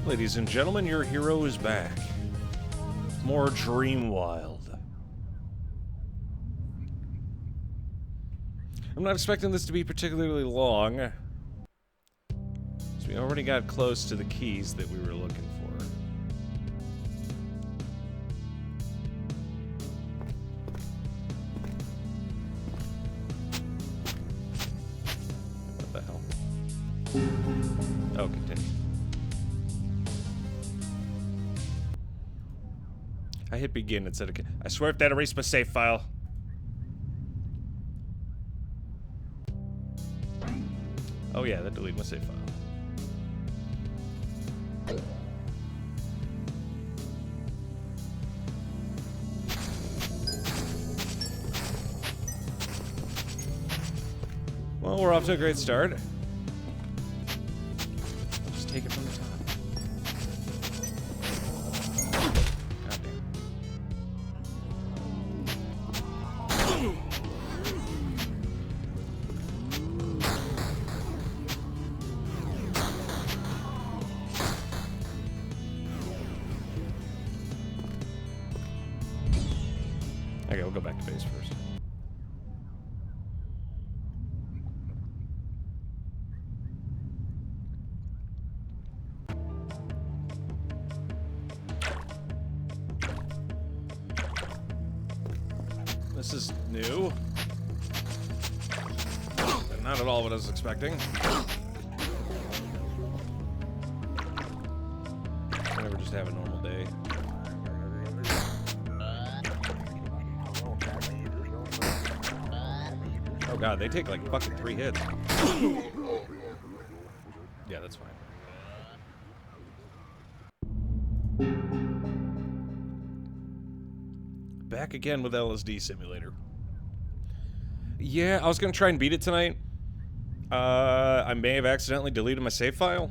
Ladies and gentlemen, your hero is back. More DREAMWILD. I'm not expecting this to be particularly long. So we already got close to the keys that we were looking for. What the hell? Oh, continue. I hit begin instead of... I swear if that erased my save file. Oh yeah, that deleted my save file. Well, we're off to a great start. I'll just take it from the top. Okay, we'll go back to base first. This is new. And not at all what I was expecting. I never just have a normal day. Oh god, they take like fucking 3 hits. Yeah, that's fine. Back again with LSD Simulator. Yeah, I was gonna try and beat it tonight. I may have accidentally deleted my save file.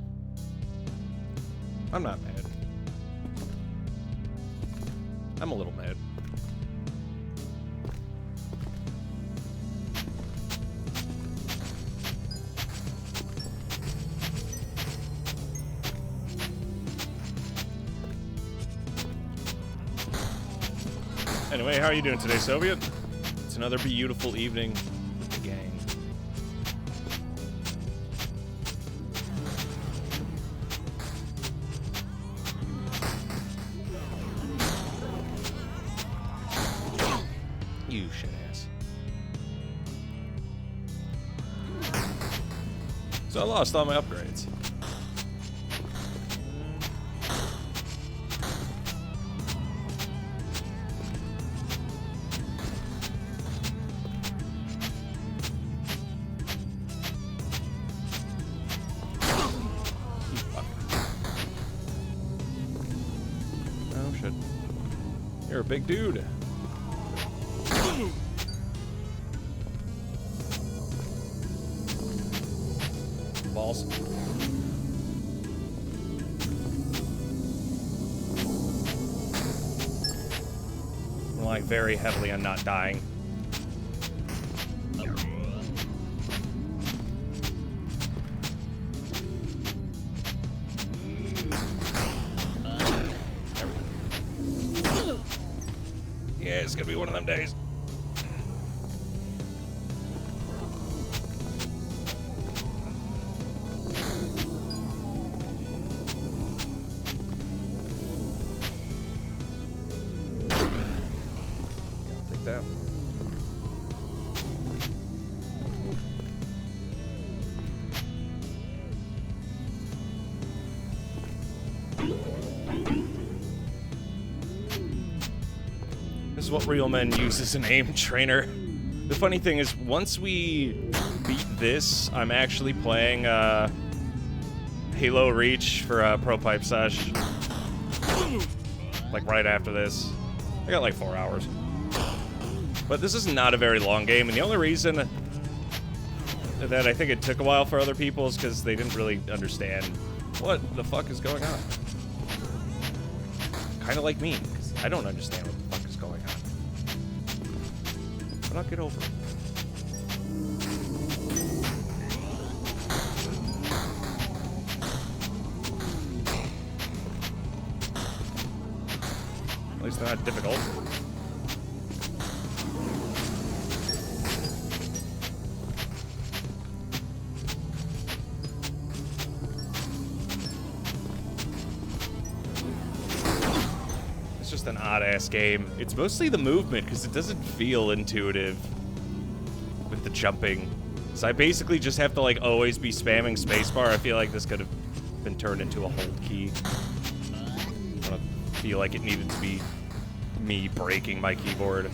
I'm not mad. I'm a little mad. Anyway, how are you doing today, Soviet? It's another beautiful evening with the gang. You shit ass. So I lost all my upgrades. You're a big dude. Balls. I'm relying very heavily on not dying. Yeah, it's gonna be one of them days. Take that. This is what real men use as an aim trainer. The funny thing is, once we beat this, I'm actually playing Halo Reach for Pro Pipe Sesh. Like right after this. I got like 4 hours. But this is not a very long game, and the only reason that I think it took a while for other people is because they didn't really understand what the fuck is going on. Kind of like me. I don't understand what the fuck is going on. But I'll get over it. least they're not difficult. It's just an odd-ass game. It's mostly the movement, because it doesn't feel intuitive with the jumping. So I basically just have to, like, always be spamming spacebar. I feel like this could have been turned into a hold key. I don't feel like it needed to be me breaking my keyboard.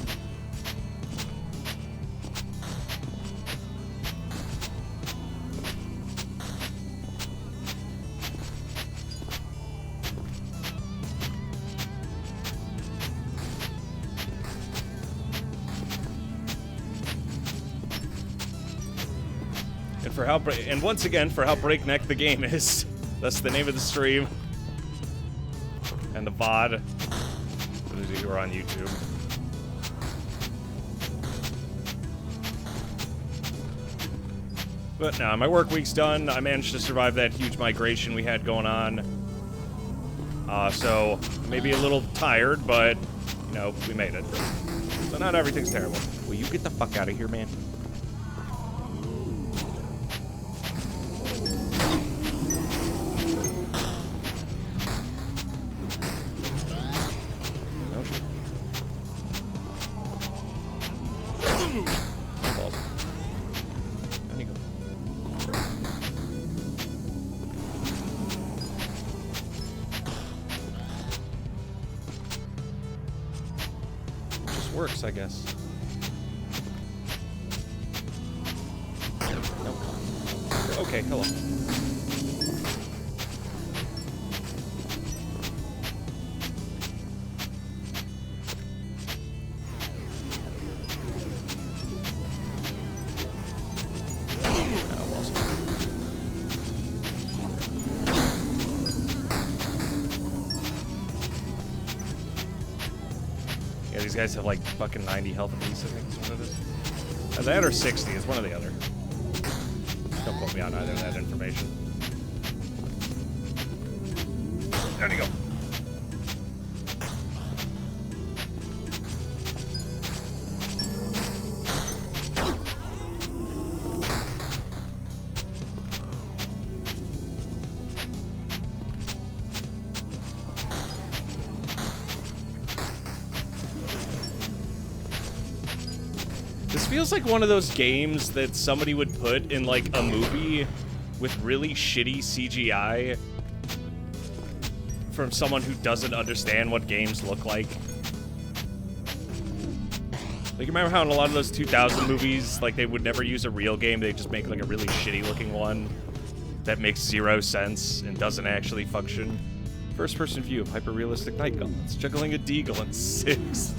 And once again, for how breakneck the game is. That's the name of the stream. And the VOD. For those of you who are on YouTube. But now, my work week's done. I managed to survive that huge migration we had going on. So, maybe a little tired, but, you know, we made it. So not everything's terrible. Will you get the fuck out of here, man? Works, I guess. Nope. Okay, hello. These guys have like fucking 90 health apiece, I think is what it is. That or 60 is one or the other. Don't quote me on either of that information. There you go. Feels like one of those games that somebody would put in like a movie with really shitty CGI from someone who doesn't understand what games look like. Like, you remember how in a lot of those 2000 movies, like, they would never use a real game, they just make like a really shitty looking one that makes zero sense and doesn't actually function? First person view of hyper-realistic night gauntlets, juggling a deagle in 6.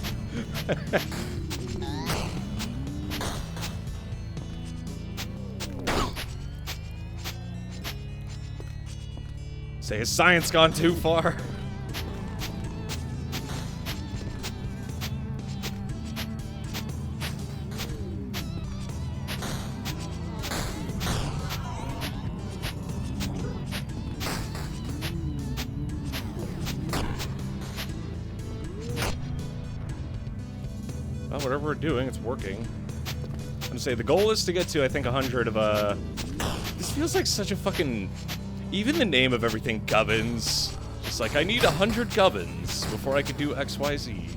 Say, has science gone too far? Well, whatever we're doing, it's working. I'm gonna say the goal is to get to, I think, 100 of This feels like such a fucking... Even the name of everything, gubbins. It's like, I need 100 gubbins before I could do XYZ.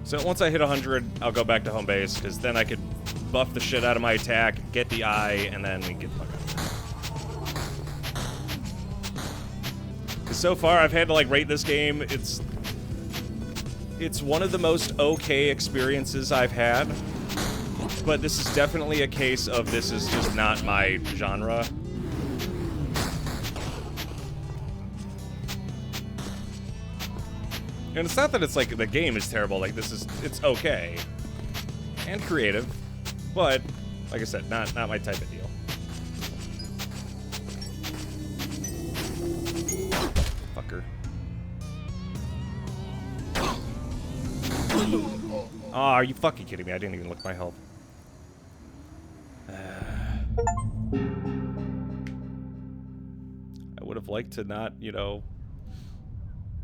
So once I hit 100, I'll go back to home base, because then I could buff the shit out of my attack, get the eye, and then we get the fuck out of there. So far, I've had to, like, rate this game. It's one of the most okay experiences I've had. But this is definitely a case of this is just not my genre. And it's not that it's like the game is terrible, like it's okay. And creative. But, like I said, not my type of deal. Fucker. Oh, are you fucking kidding me? I didn't even look at my health. I would would have liked to not, you know,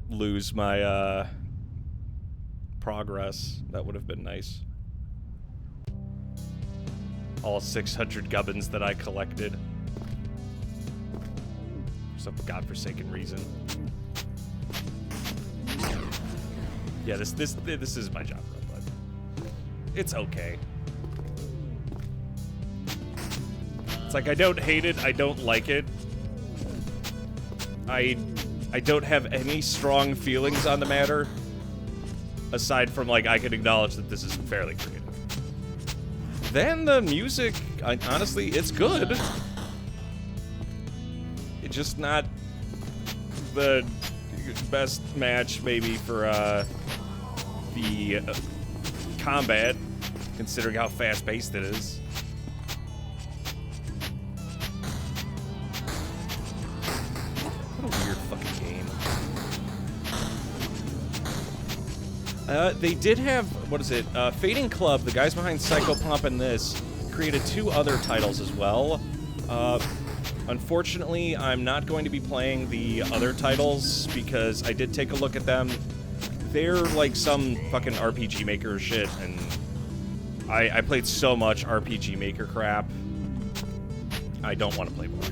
lose my progress. That would have been nice. All 600 gubbins that I collected. For some godforsaken reason. Yeah, this is my job, but it's okay. It's like I don't hate it, I don't like it. I don't have any strong feelings on the matter, aside from like I can acknowledge that this is fairly creative. Then the music, honestly, it's good. It's just not the best match maybe for the combat, considering how fast-paced it is. What a weird fucking game. They did have, what is it? Fading Club, the guys behind Psychopomp and this, created 2 other titles as well. Unfortunately, I'm not going to be playing the other titles because I did take a look at them. They're like some fucking RPG Maker shit, and I played so much RPG Maker crap. I don't want to play more.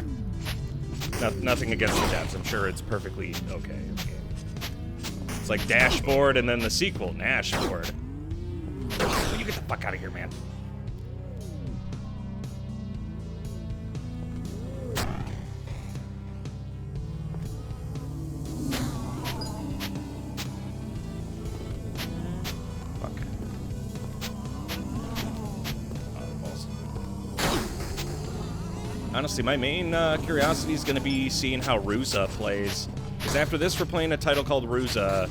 Nothing against the devs. I'm sure it's perfectly okay. It's like Dashboard and then the sequel, Nashboard. Will you get the fuck out of here, man? Honestly, my main curiosity is going to be seeing how Ruza plays. Because after this, we're playing a title called Ruza.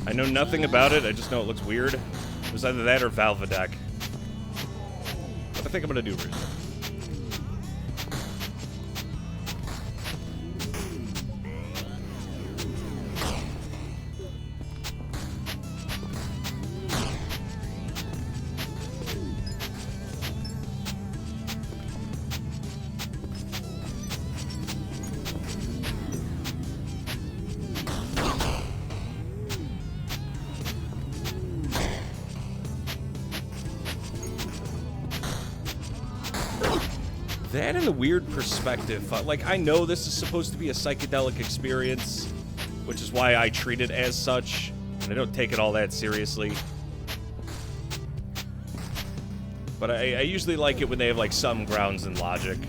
I know nothing about it, I just know it looks weird. It was either that or Valvedek. But I think I'm going to do Ruza. That and the weird perspective. Like, I know this is supposed to be a psychedelic experience, which is why I treat it as such, and I don't take it all that seriously. But I usually like it when they have, like, some grounds in logic.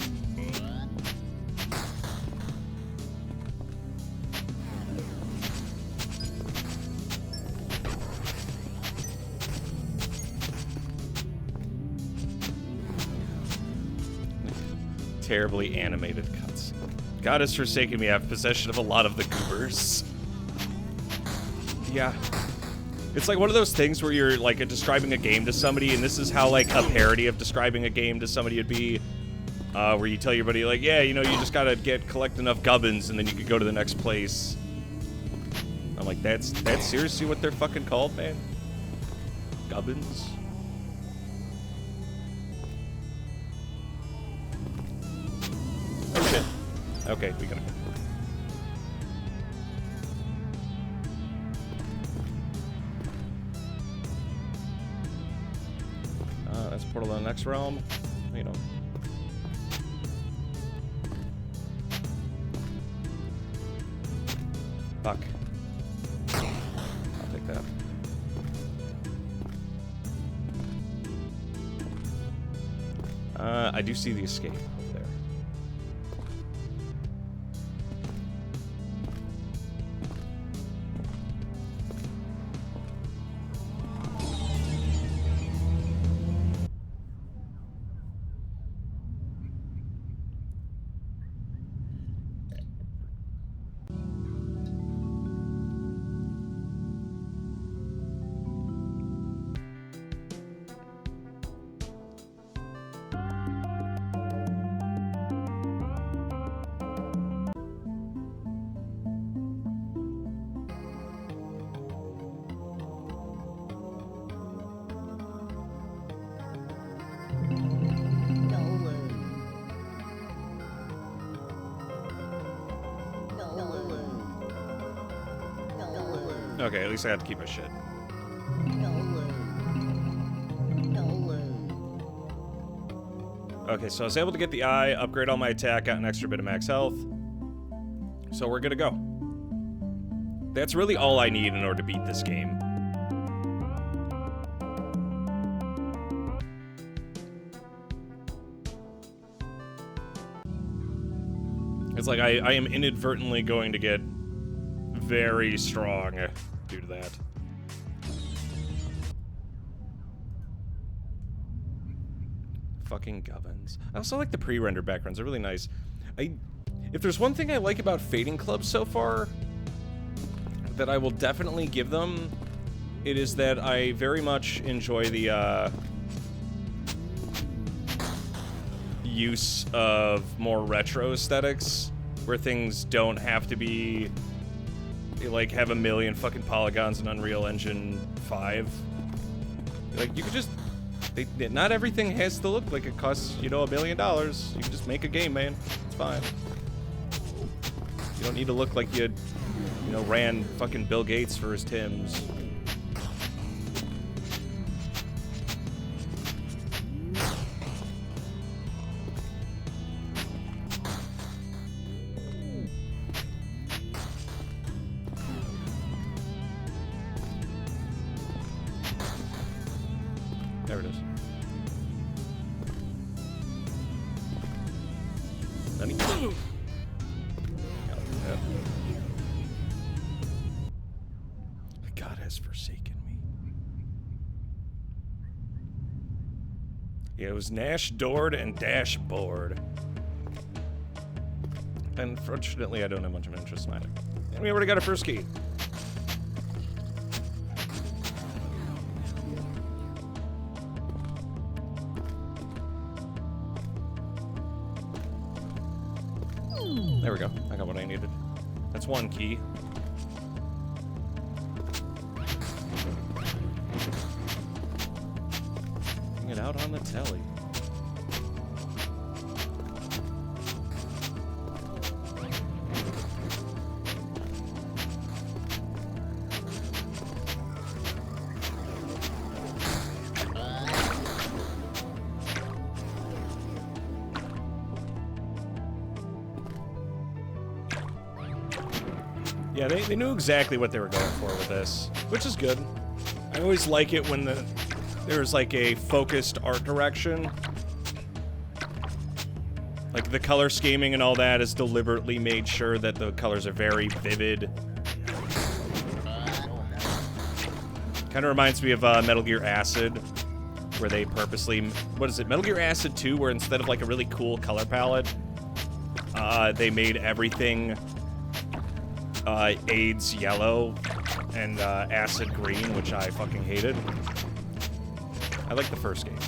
Terribly animated cuts. God has forsaken me. I have possession of a lot of the goobers. Yeah. It's like one of those things where you're, like, describing a game to somebody, and this is how, like, a parody of describing a game to somebody would be. Where you tell your buddy, like, yeah, you know, you just gotta collect enough gubbins, and then you could go to the next place. I'm like, that's seriously what they're fucking called, man? Gubbins? Okay, we gotta go. That's portal to the next realm. You know. Fuck. I'll take that. I do see the escape. Okay, at least I have to keep my shit. Okay, so I was able to get the eye, upgrade all my attack, got an extra bit of max health. So we're good to go. That's really all I need in order to beat this game. It's like I am inadvertently going to get very strong due to that. Fucking govens. I also like the pre-rendered backgrounds. They're really nice. If there's one thing I like about Fading Club so far that I will definitely give them, it is that I very much enjoy the use of more retro aesthetics, where things don't have to be like have a million fucking polygons in Unreal Engine 5. Like, you could just not everything has to look like it costs, you know, $1 million. You can just make a game, man. It's fine. You don't need to look like you know, ran fucking Bill Gates for his Timbs. There it is. God has forsaken me. Yeah, it was Nash, Dord, and Dashboard. Unfortunately, I don't have much of an interest in either. And we already got our first key. There we go. I got what I needed. That's one key. Bring it out on the telly. Yeah, they knew exactly what they were going for with this, which is good. I always like it when there's like a focused art direction. Like the color scheming and all that is deliberately made sure that the colors are very vivid. Kind of reminds me of Metal Gear Acid, where they purposely, what is it, Metal Gear Acid 2, where instead of like a really cool color palette, they made everything AIDS yellow and acid green, which I fucking hated. I like the first game.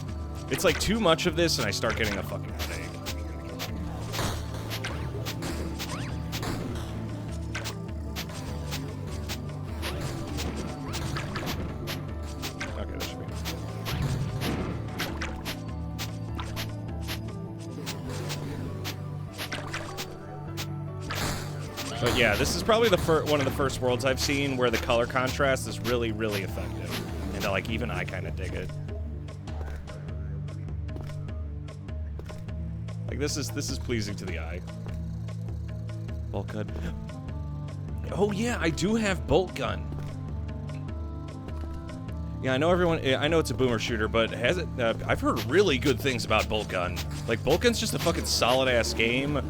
It's like too much of this and I start getting a fucking headache. Okay, that should be enough. But yeah, this is probably the one of the first worlds I've seen where the color contrast is really, really effective. And like, even I kind of dig it. Like, this is pleasing to the eye. Bolt gun. Oh yeah, I do have bolt gun. Yeah, I know I know it's a boomer shooter, but has it, I've heard really good things about bolt gun. Like, bolt gun's just a fucking solid-ass game.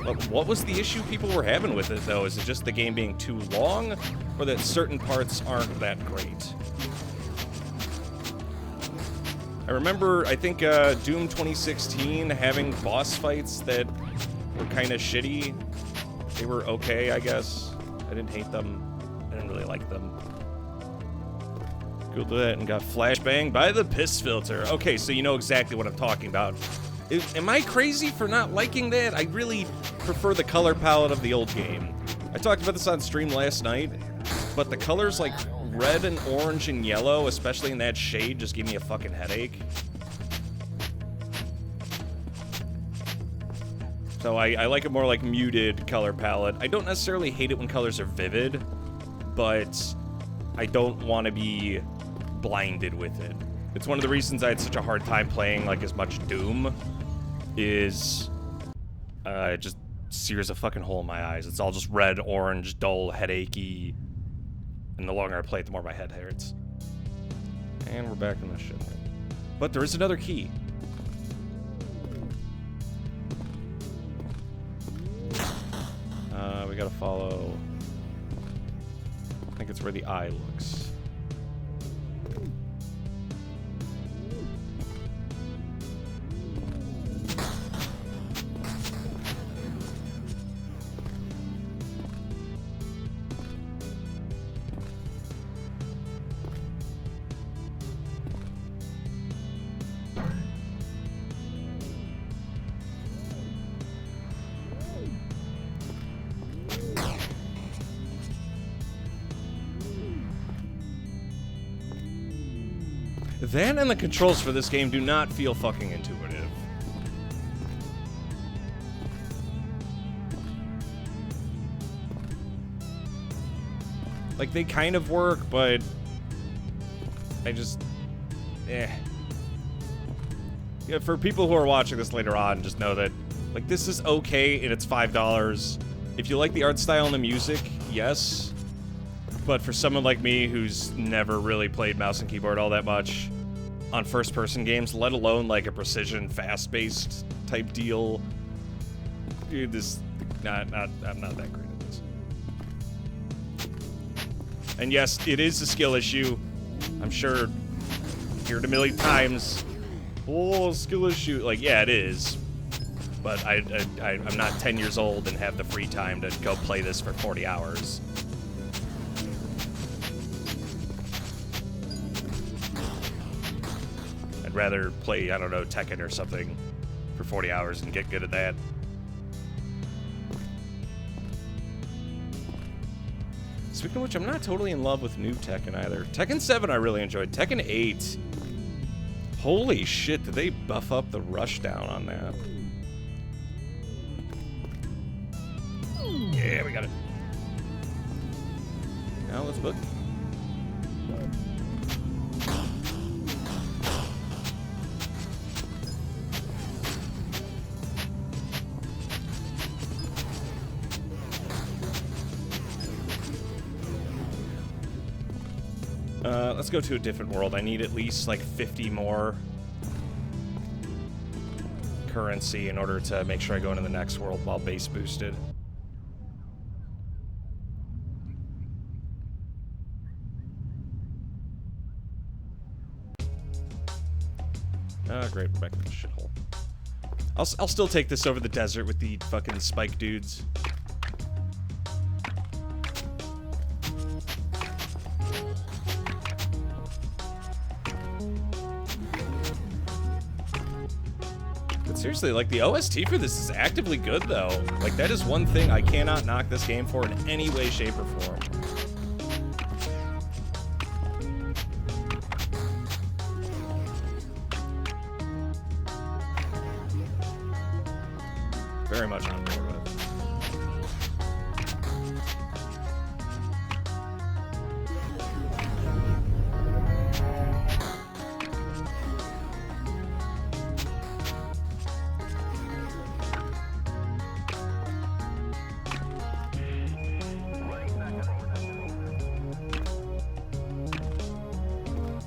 But what was the issue people were having with it, though? Is it just the game being too long, or that certain parts aren't that great? I remember, I think, Doom 2016 having boss fights that were kind of shitty. They were okay, I guess. I didn't hate them. I didn't really like them. Googled that and got flashbanged by the piss filter. Okay, so you know exactly what I'm talking about. Am I crazy for not liking that? I really prefer the color palette of the old game. I talked about this on stream last night, but the colors like red and orange and yellow, especially in that shade, just give me a fucking headache. So I like a more like muted color palette. I don't necessarily hate it when colors are vivid, but I don't want to be blinded with it. It's one of the reasons I had such a hard time playing like as much Doom, is it just sears a fucking hole in my eyes. It's all just red, orange, dull, headachy, and the longer I play it, the more my head hurts. And we're back in this shit. But there is another key. We gotta follow... I think it's where the eye looks. That and the controls for this game do not feel fucking intuitive. Like, they kind of work, but I just... Yeah, for people who are watching this later on, just know that, like, this is okay and it's $5. If you like the art style and the music, yes. But for someone like me who's never really played mouse and keyboard all that much on first-person games, let alone like a precision, fast-paced type deal, dude, this I'm not that great at this. And yes, it is a skill issue. I'm sure you heard it a million times. Oh, skill issue. Like, yeah, it is. But I'm not 10 years old and have the free time to go play this for 40 hours. I'd rather play, I don't know, Tekken or something for 40 hours and get good at that. Speaking of which, I'm not totally in love with new Tekken either. Tekken 7 I really enjoyed. Tekken 8. Holy shit, did they buff up the rushdown on that? Yeah, we got it. Now let's book. Let's go to a different world. I need at least like 50 more currency in order to make sure I go into the next world while base boosted. Great, we're back in the shithole. I'll still take this over the desert with the fucking spike dudes. But seriously, like, the OST for this is actively good, though. Like, that is one thing I cannot knock this game for in any way, shape, or form. Very much on board with it.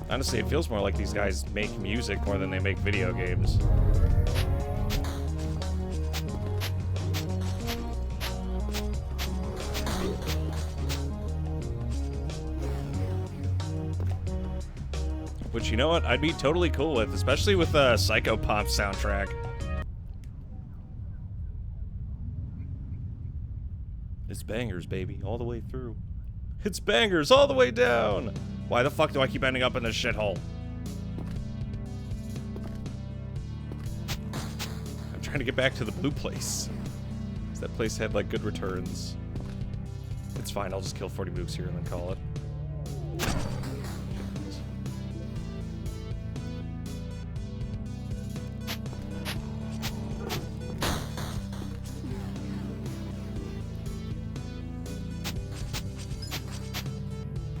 Honestly, it feels more like these guys make music more than they make video games. Which, you know what, I'd be totally cool with, especially with the Psycho Pop soundtrack. It's bangers, baby, all the way through. It's bangers all the way down! Why the fuck do I keep ending up in this shithole? I'm trying to get back to the blue place. That place had, like, good returns. It's fine, I'll just kill 40 mooks here and then call it.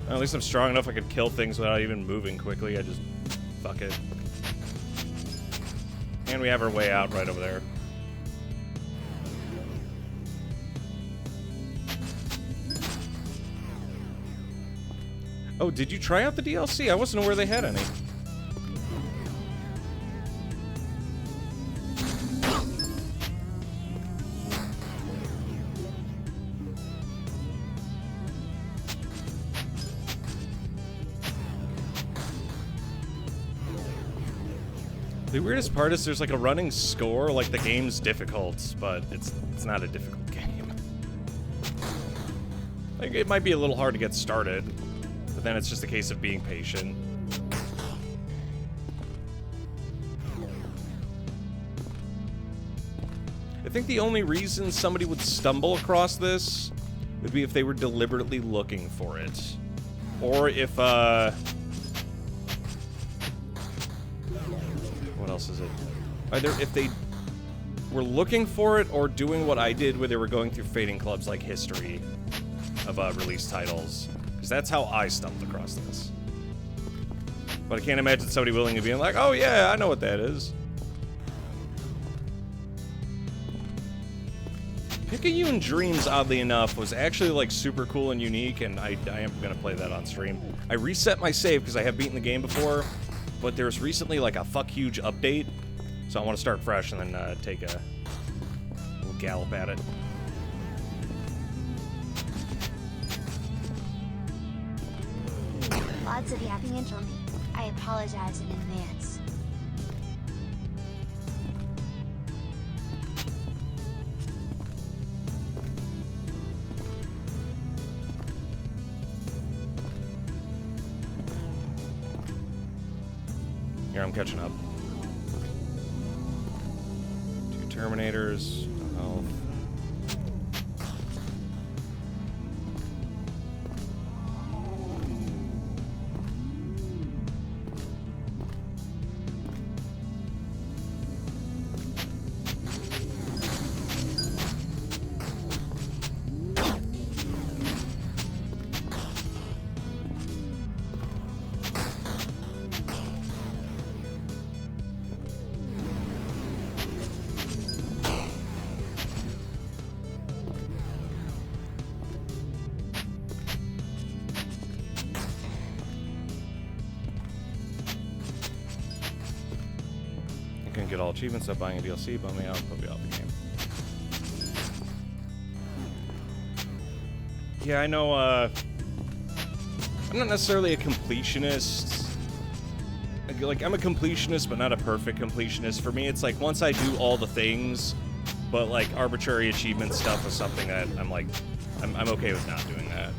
At least I'm strong enough I could kill things without even moving quickly. I just... fuck it. And we have our way out right over there. Oh, did you try out the DLC? I wasn't aware they had any. The weirdest part is there's like a running score, like the game's difficult, but it's not a difficult game. Like, it might be a little hard to get started, but then it's just a case of being patient. I think the only reason somebody would stumble across this would be if they were deliberately looking for it. Or if, what else is it? Either if they were looking for it or doing what I did where they were going through fading clubs like history of release titles. Because that's how I stumbled across this. But I can't imagine somebody willing to be like, oh yeah, I know what that is. Picayune Dreams, oddly enough, was actually like super cool and unique, and I am going to play that on stream. I reset my save because I have beaten the game before, but there's recently like a fuck huge update, so I want to start fresh and then take a little gallop at it. Lots of yapping until me. I apologize in advance. Here, I'm catching up. 2 Terminators, no health. Get all achievements of buying a DLC, bum me out, put me out the game. Yeah, I know, I'm not necessarily a completionist. Like, I'm a completionist, but not a perfect completionist. For me, it's like, once I do all the things, but, like, arbitrary achievement stuff is something that I'm, like, I'm okay with not doing that.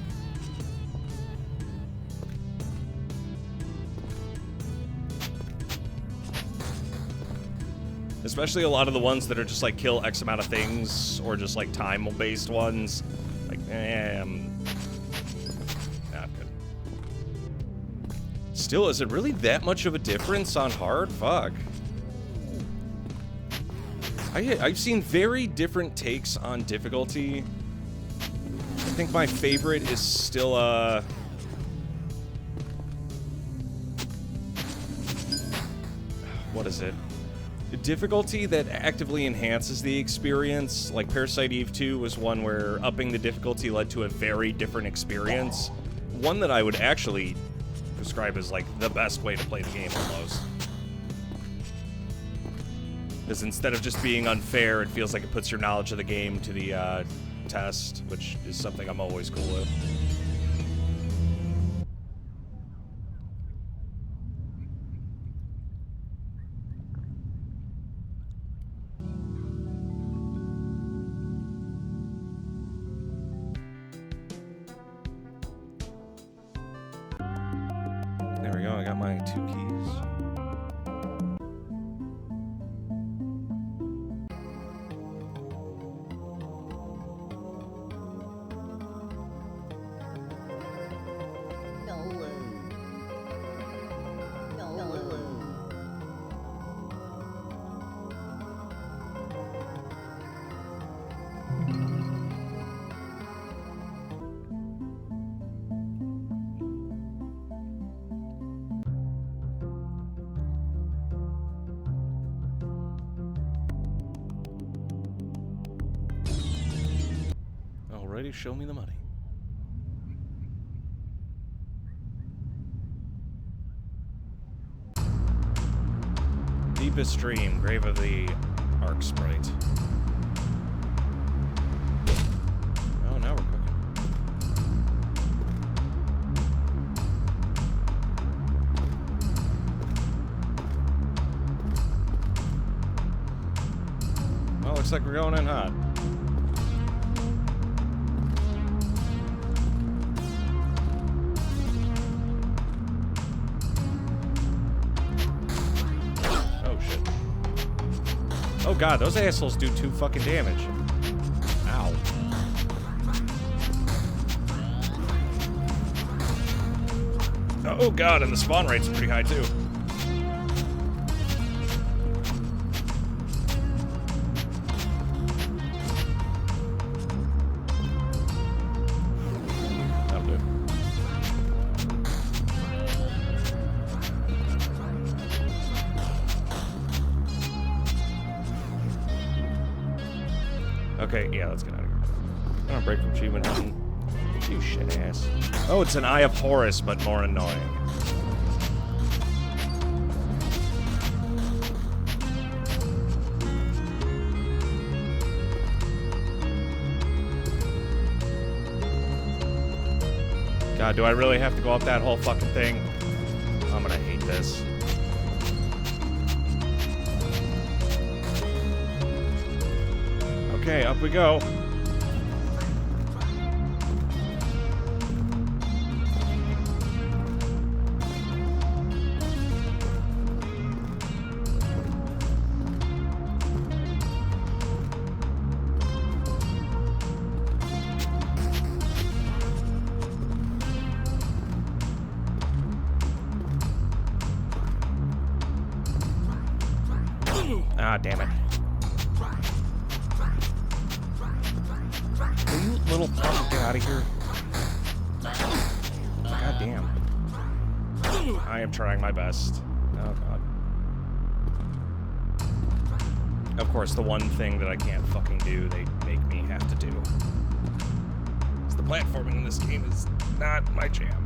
Especially a lot of the ones that are just like kill X amount of things, or just like time-based ones. Like, not good. Still, is it really that much of a difference on hard? Fuck. I've seen very different takes on difficulty. I think my favorite is still, what is it? Difficulty that actively enhances the experience. Like Parasite Eve 2 was one where upping the difficulty led to a very different experience. One that I would actually describe as like the best way to play the game almost. Because instead of just being unfair, it feels like it puts your knowledge of the game to the test, which is something I'm always cool with. There we go, I got my 2 keys. Alrighty, show me the money. Deepest Dream, Grave of the Arc Sprite. Oh, now we're cooking. Well, looks like we're going in hot. Oh god, those assholes do 2 fucking damage. Ow. Oh god, and the spawn rate's pretty high too. That'll do. Okay, yeah, let's get out of here. I don't break from achievement hunting. You shit ass. Oh, it's an Eye of Horus, but more annoying. God, do I really have to go up that whole fucking thing? I'm gonna hate this. Okay, up we go. Ah, damn it. Will you little fuck get out of here? God damn. I am trying my best. Oh god. Of course, the one thing that I can't fucking do, they make me have to do. Because the platforming in this game is not my jam.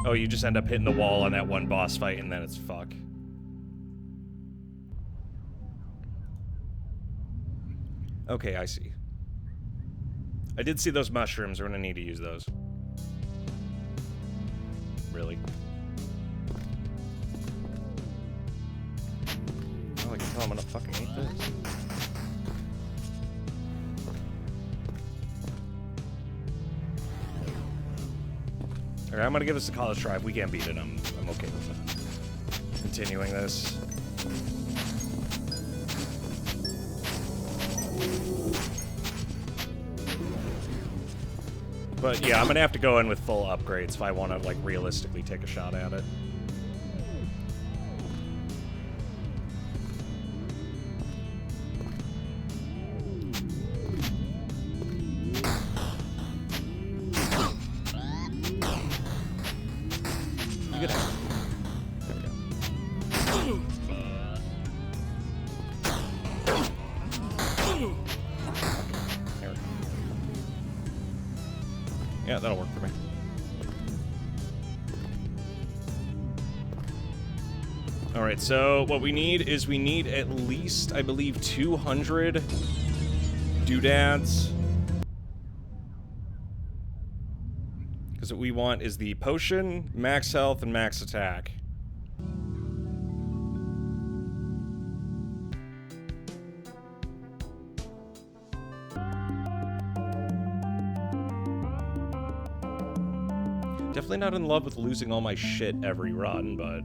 Oh, you just end up hitting the wall on that one boss fight, and then it's fuck. Okay, I see. I did see those mushrooms. We're gonna need to use those. Really? Oh, I can tell I'm gonna fucking hate this. Alright, I'm gonna give this a college try. If we can't beat it, I'm okay with it. Continuing this. But yeah, I'm gonna have to go in with full upgrades if I want to like realistically take a shot at it. You get out. There we go. There we go. Yeah, that'll work for me. Alright, so what we need is we need at least, I believe, 200 doodads. Because what we want is the potion, max health, and max attack. Definitely not in love with losing all my shit every run, but...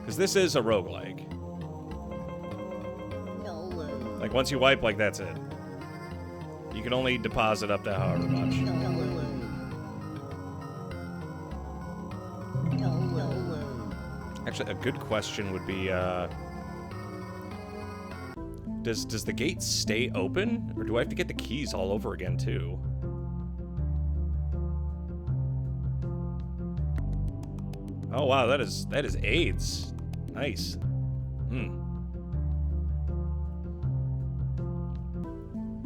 Because this is a roguelike. Like, once you wipe, like, that's it. You can only deposit up to however much. Actually, a good question would be, does the gate stay open? Or do I have to get the keys all over again, too? Oh wow, that is AIDS. Nice.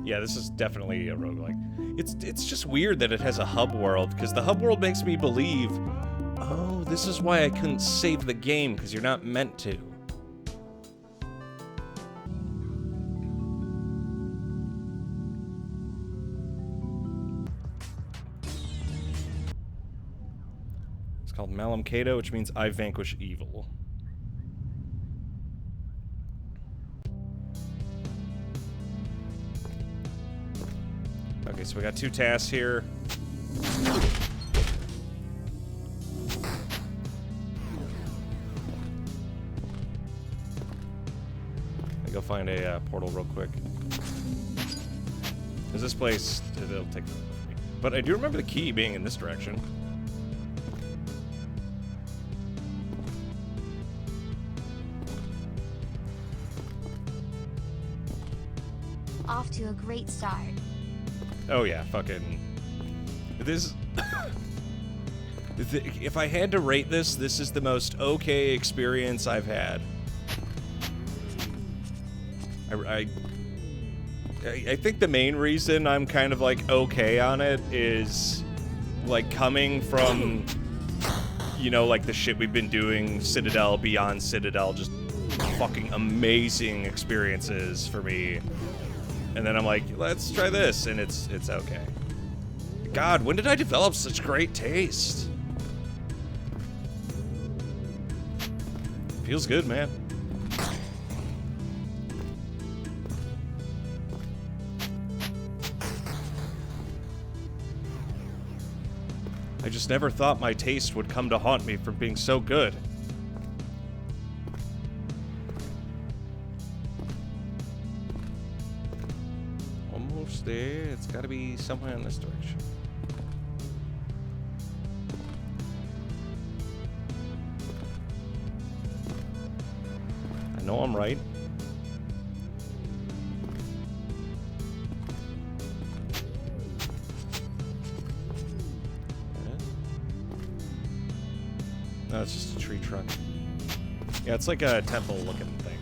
Yeah, this is definitely a roguelike. It's just weird that it has a hub world, because the hub world makes me believe, oh, this is why I couldn't save the game, because you're not meant to. It's called Malum Cato, which means I vanquish evil. Okay, so we got 2 tasks here. Let me go find a portal real quick. Because this place, it'll take forever for me. But I do remember the key being in this direction. Off to a great start. Oh yeah, fucking... This... If I had to rate this, this is the most okay experience I've had. I think the main reason I'm kind of, like, okay on it is, like, coming from, you know, like, the shit we've been doing, Citadel, Beyond Citadel, just fucking amazing experiences for me. And then I'm like, let's try this, and it's okay. God, when did I develop such great taste? Feels good, man. I just never thought my taste would come to haunt me for being so good. Almost there. It's gotta be somewhere in this direction. I know I'm right. No, it's just a tree trunk. Yeah, it's like a temple-looking thing.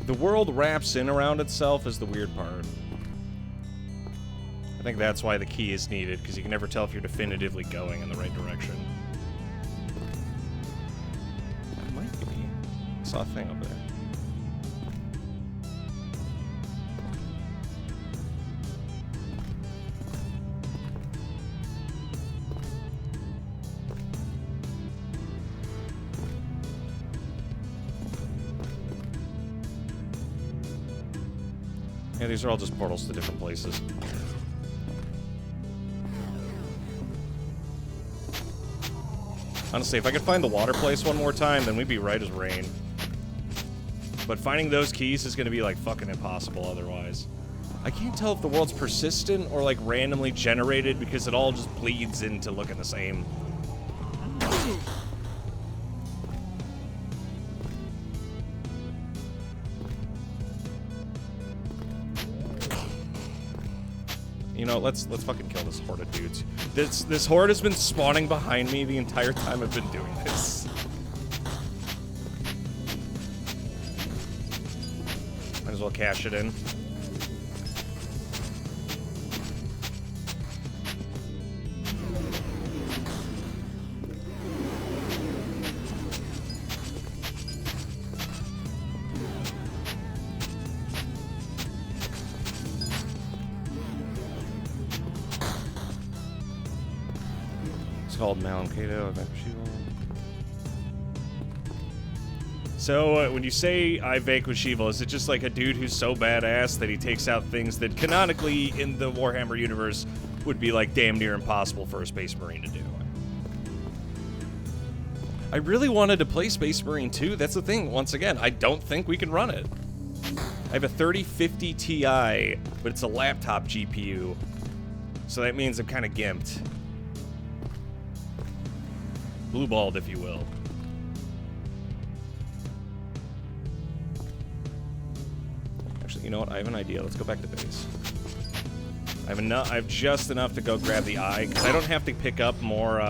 The world wraps in around itself is the weird part. I think that's why the key is needed, because you can never tell if you're definitively going in the right direction. It might be. I saw a thing over there. Yeah, these are all just portals to different places. Honestly, if I could find the water place one more time, then we'd be right as rain. But finding those keys is going to be, like, fucking impossible otherwise. I can't tell if the world's persistent or, like, randomly generated because it all just bleeds into looking the same. You know, let's fucking kill this horde of dudes. This horde has been spawning behind me the entire time I've been doing this. Might as well cash it in. Called Malum Cato. So, when you say I vanquish evil, is it just like a dude who's so badass that he takes out things that canonically in the Warhammer universe would be like damn near impossible for a Space Marine to do? I really wanted to play Space Marine 2. That's the thing. Once again, I don't think we can run it. I have a 3050 Ti, but it's a laptop GPU, so that means I'm kind of gimped. Blue-balled, if you will. Actually, you know what? I have an idea. Let's go back to base. I have just enough to go grab the eye, because I don't have to pick up more,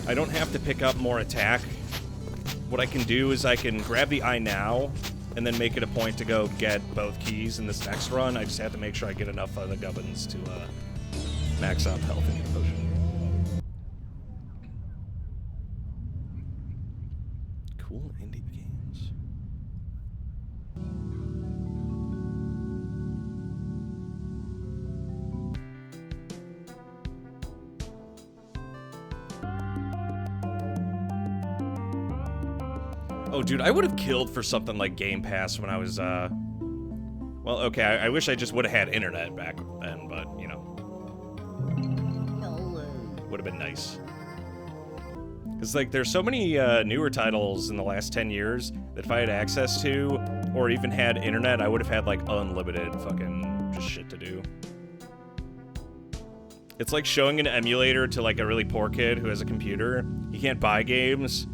I don't have to pick up more attack. What I can do is I can grab the eye now, and then make it a point to go get both keys in this next run. I just have to make sure I get enough of the gubbins to max out health and potion. Cool indie games. Oh, dude, I would have killed for something like Game Pass when I was, well, okay, I wish I just would have had internet back then, but, you know. Would have been nice. Because, like, there's so many newer titles in the last 10 years that if I had access to, or even had internet, I would have had, like, unlimited fucking just shit to do. It's like showing an emulator to, like, a really poor kid who has a computer. He can't buy games,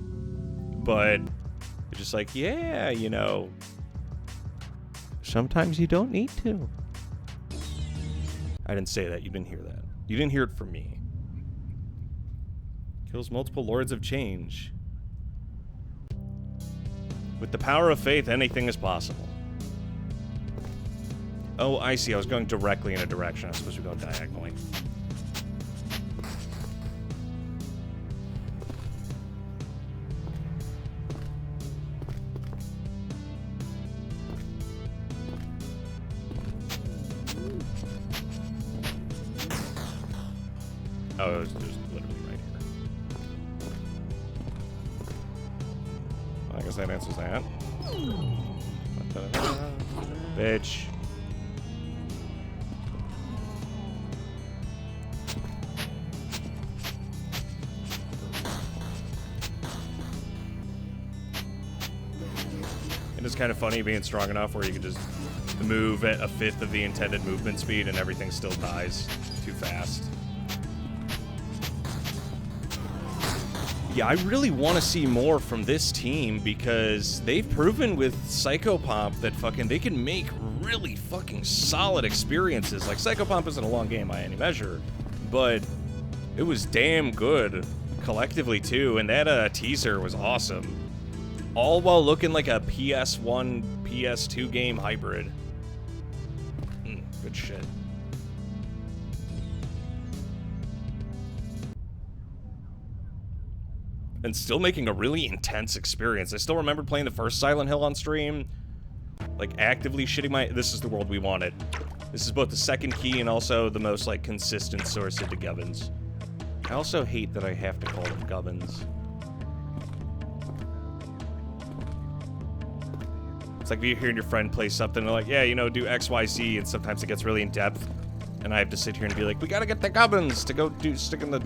but you're just like, yeah, you know, sometimes you don't need to. I didn't say that. You didn't hear that. You didn't hear it from me. Kills multiple Lords of Change. With the power of faith, anything is possible. Oh, I see. I was going directly in a direction. I was supposed to go diagonally. Oh, it was just literally right here. Well, I guess that answers that. Bitch. It is kind of funny being strong enough where you can just move at a fifth of the intended movement speed and everything still dies too fast. Yeah, I really want to see more from this team because they've proven with Psychopomp that fucking they can make really fucking solid experiences. Like, Psychopomp isn't a long game by any measure, but it was damn good collectively too, and that teaser was awesome. All while looking like a PS1, PS2 game hybrid. Good shit. And still making a really intense experience. I still remember playing the first Silent Hill on stream, like actively shitting my... This is the world we wanted. This is both the second key and also the most, like, consistent source into gubbins. I also hate that I have to call them gubbins. It's like you hearing your friend play something, and they're like, yeah, you know, do X, Y, Z, and sometimes it gets really in-depth, and I have to sit here and be like, we gotta get the gubbins to go stick in the...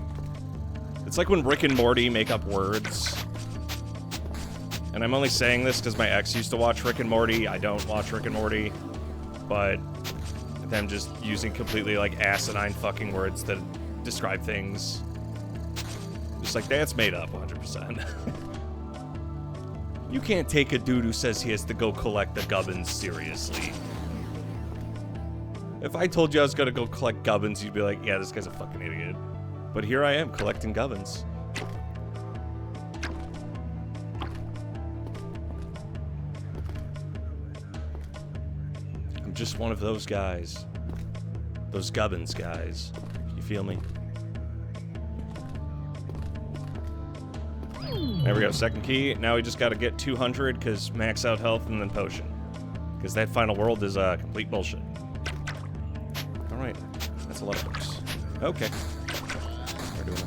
It's like when Rick and Morty make up words. And I'm only saying this because my ex used to watch Rick and Morty. I don't watch Rick and Morty. But them just using completely, like, asinine fucking words that describe things. Just like, that's made up 100%. You can't take a dude who says he has to go collect the gubbins seriously. If I told you I was gonna go collect gubbins, you'd be like, yeah, this guy's a fucking idiot. But here I am, collecting gubbins. I'm just one of those guys. Those gubbins guys. You feel me? There we go, second key. Now we just gotta get 200, because max out health and then potion. Because that final world is complete bullshit. Alright, that's a lot of books. Okay. Doing it.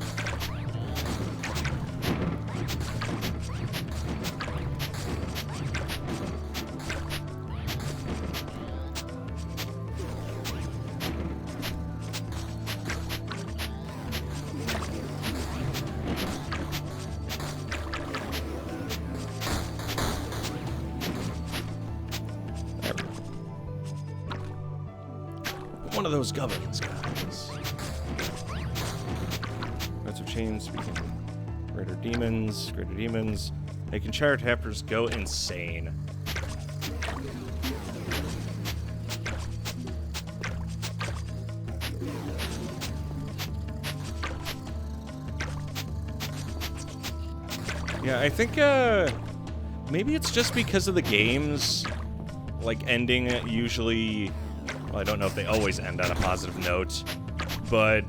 There we go. One of those gubbins, guys. Chains, speaking greater demons, making chariot hafters go insane. Yeah, I think, maybe it's just because of the games, like, ending usually... Well, I don't know if they always end on a positive note, but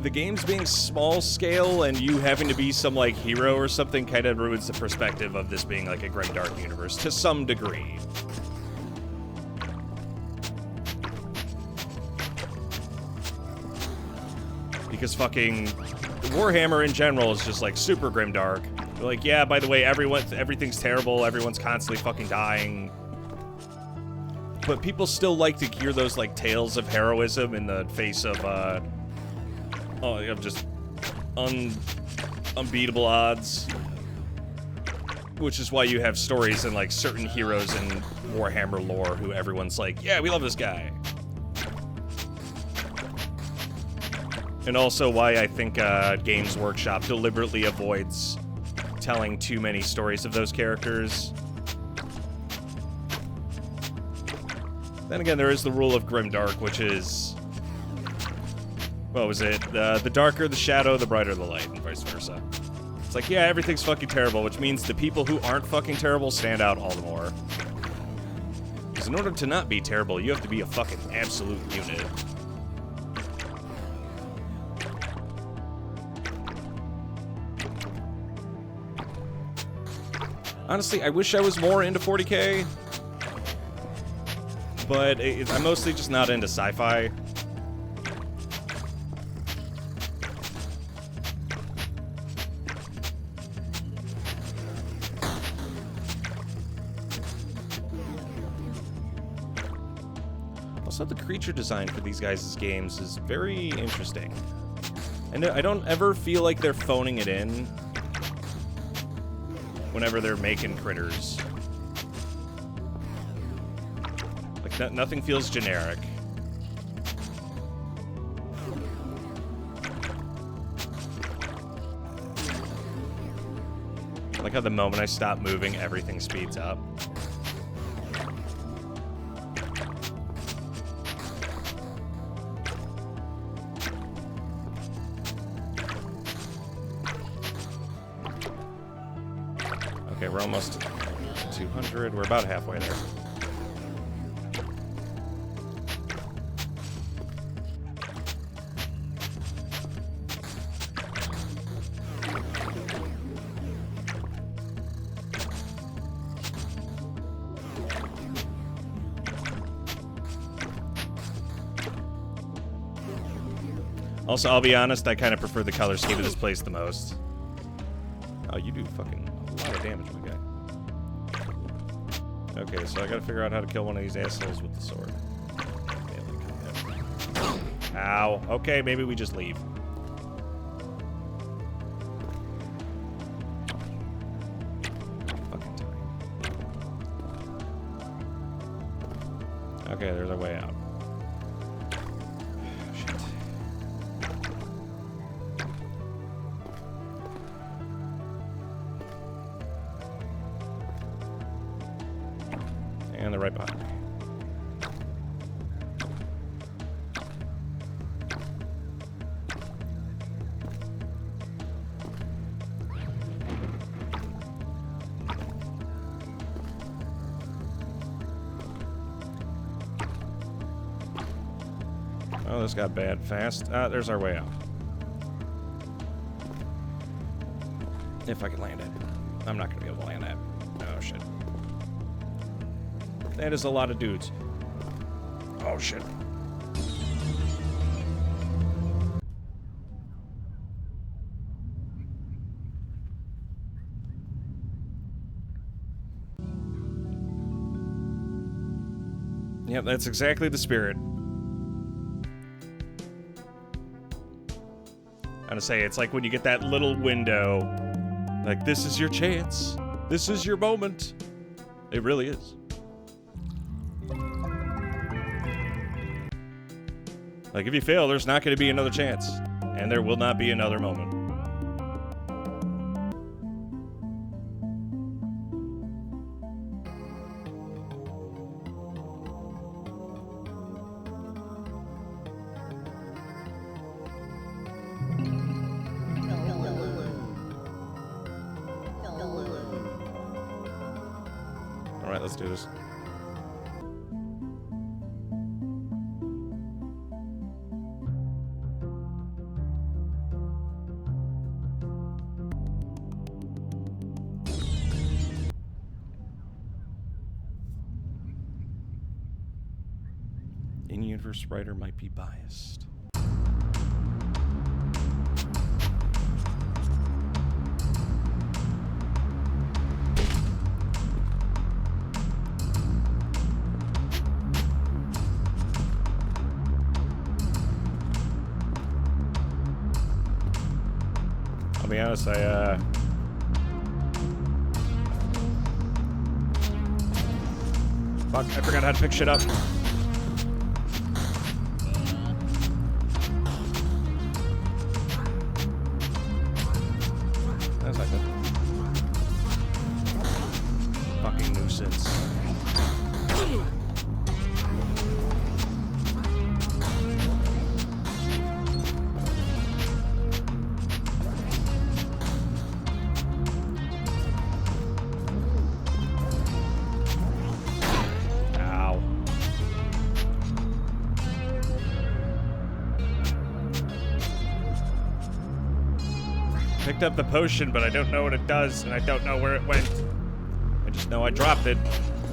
the games being small scale and you having to be some, like, hero or something kind of ruins the perspective of this being, like, a grimdark universe to some degree. Because fucking Warhammer in general is just, like, super grimdark. They're like, yeah, by the way, everything's terrible, everyone's constantly fucking dying. But people still like to hear those, like, tales of heroism in the face of, just unbeatable odds. Which is why you have stories and, like, certain heroes in Warhammer lore who everyone's like, yeah, we love this guy. And also why I think Games Workshop deliberately avoids telling too many stories of those characters. Then again, there is the rule of grimdark, which is... What was it? The darker the shadow, the brighter the light, and vice versa. It's like, yeah, everything's fucking terrible, which means the people who aren't fucking terrible stand out all the more. Because in order to not be terrible, you have to be a fucking absolute unit. Honestly, I wish I was more into 40K. But I'm mostly just not into sci-fi. Also, the creature design for these guys' games is very interesting. And I don't ever feel like they're phoning it in whenever they're making critters. Like, nothing feels generic. I like how the moment I stop moving, everything speeds up. Okay, we're almost 200. We're about halfway there. Also, I'll be honest, I kind of prefer the color scheme of this place the most. Oh, you do fucking a lot of damage, my guy. Okay, so I gotta figure out how to kill one of these assholes with the sword. Ow. Okay, maybe we just leave. Fucking time. Okay, there's our way out. And they're right behind me. Oh, this got bad fast. There's our way out. If I can land it. I'm not going to be able to land that. Oh, shit. That is a lot of dudes. Oh, shit. Yep, that's exactly the spirit. I'm gonna say, it's like when you get that little window, like, this is your chance. This is your moment. It really is. Like, if you fail, there's not going to be another chance. And there will not be another moment. let's do this. In-universe writer might be biased. I'll be honest, fuck, I forgot how to pick shit up. That's not good. Fucking nuisance. Picked up the potion, but I don't know what it does, and I don't know where it went. I just know I dropped it,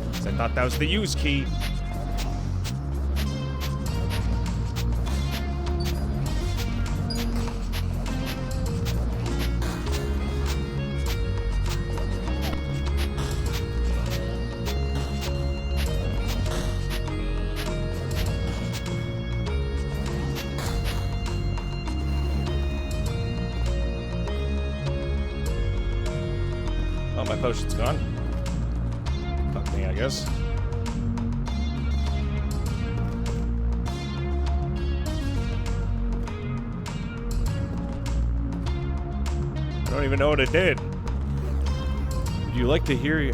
because I thought that was the use key. My potion's gone. Fuck me, I guess. I don't even know what it did. Would you like to hear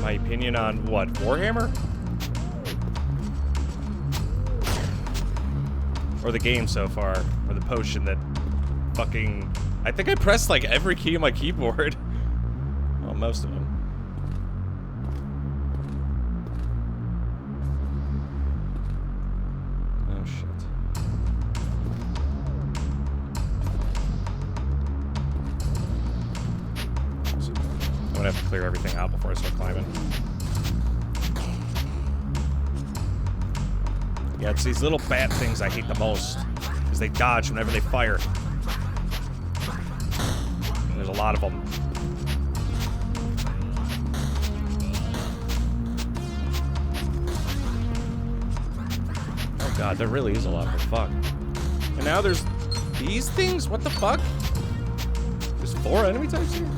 my opinion on what? Warhammer? Or the game so far? Or the potion that fucking... I think I pressed like every key on my keyboard. Well, most of them. Oh shit. I'm gonna have to clear everything out before I start climbing. Yeah, it's these little bat things I hate the most. Because they dodge whenever they fire. There's a lot of them. Oh god, there really is a lot of them. Fuck. And now there's these things? What the fuck? There's 4 enemy types here?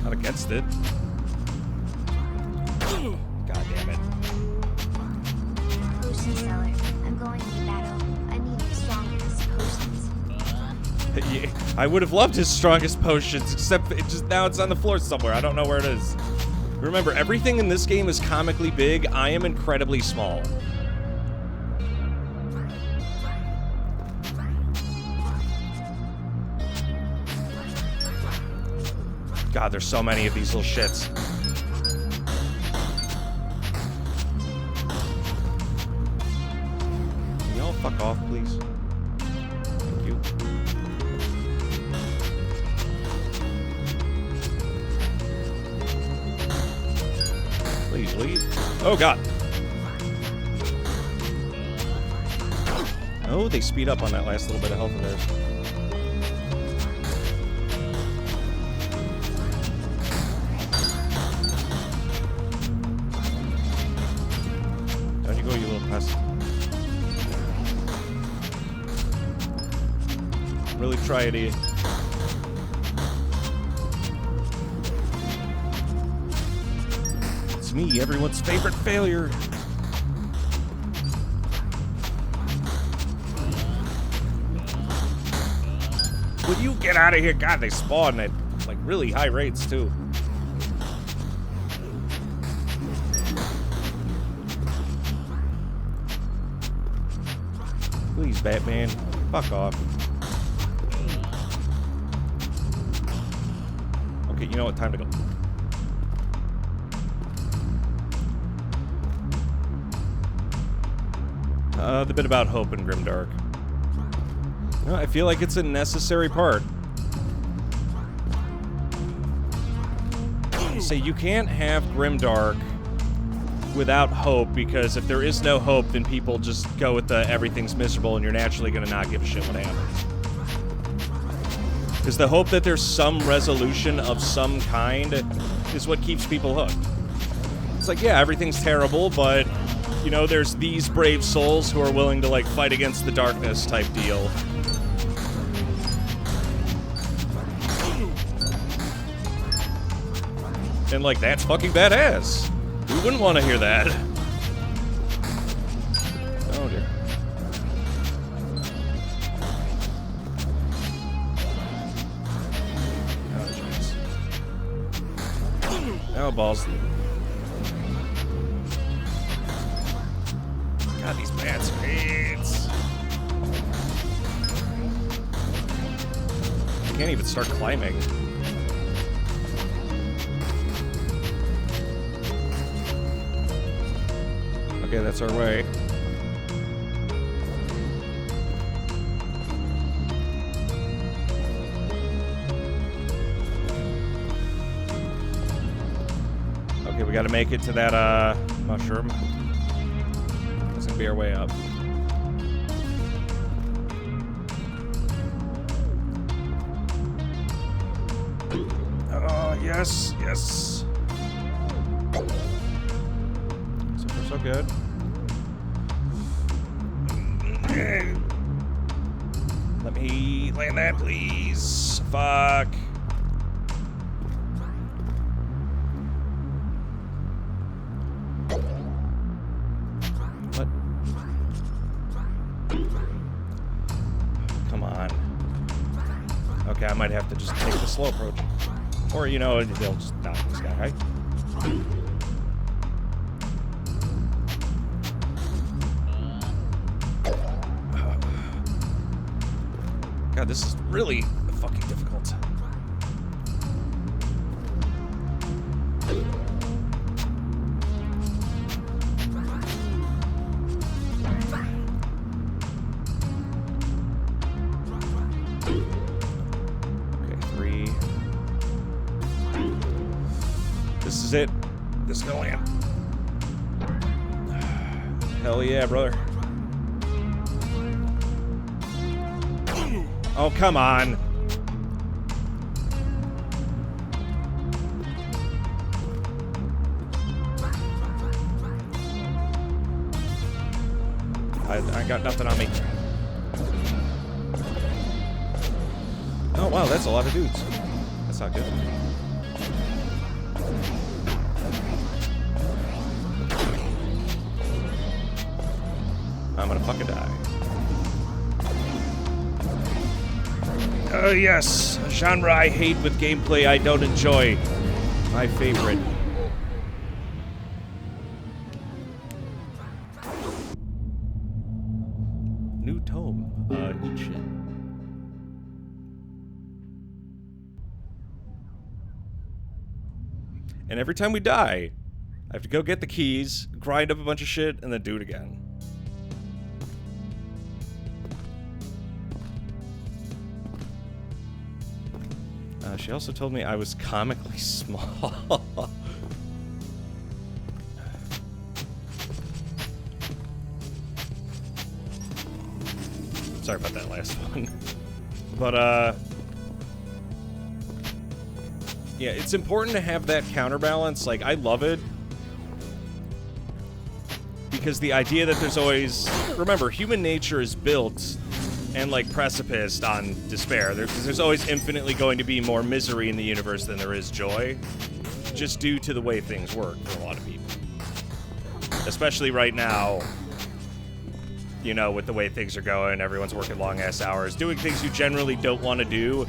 Not against it. God damn it. Potion seller, I'm going into battle. I need your strongest potions. Yeah, I would have loved his strongest potions, except it just now it's on the floor somewhere. I don't know where it is. Remember, everything in this game is comically big. I am incredibly small. God, there's so many of these little shits. Can y'all fuck off, please? Thank you. Please leave. Oh, God. Oh, they speed up on that last little bit of health of theirs. Down you go, you little pest. Really try it, Ian. It's me, everyone's favorite failure. Will you get out of here? God, they spawn at like really high rates too. Please, Batman, fuck off. Okay, you know what? Time to go. The bit about hope in Grimdark. No, I feel like it's a necessary part. Say you can't have Grimdark without hope, because if there is no hope, then people just go with the everything's miserable and you're naturally going to not give a shit what happens. Because the hope that there's some resolution of some kind is what keeps people hooked. It's like, yeah, everything's terrible, but, you know, there's these brave souls who are willing to, like, fight against the darkness type deal. And, like, that's fucking badass. Who wouldn't want to hear that? Oh, dear. Oh, jeez. Oh, balls. God, these bad speeds. I can't even start climbing. Okay, that's our way. Okay, we gotta make it to that, mushroom. That's gonna be our way up. Oh, yes, yes. So far, so good. Let me land that, please. Fuck. What? Come on. Okay, I might have to just take the slow approach. Or, you know, they'll just knock this guy, right? God, this is really fucking difficult. Okay, 3. This is it. This is gonna land. Hell yeah, brother. Oh, come on. I got nothing on me. Oh, wow, that's a lot of dudes. That's not good. I'm gonna fucking die. Oh, yes. A genre I hate with gameplay I don't enjoy. My favorite. New tome. Eat shit. And every time we die, I have to go get the keys, grind up a bunch of shit, and then do it again. She also told me I was comically small. Sorry about that last one. But, yeah, it's important to have that counterbalance. Like, I love it. Because the idea that there's always... Remember, human nature is built... and, like, precipiced on despair. There's always infinitely going to be more misery in the universe than there is joy, just due to the way things work for a lot of people. Especially right now, you know, with the way things are going, everyone's working long-ass hours, doing things you generally don't want to do.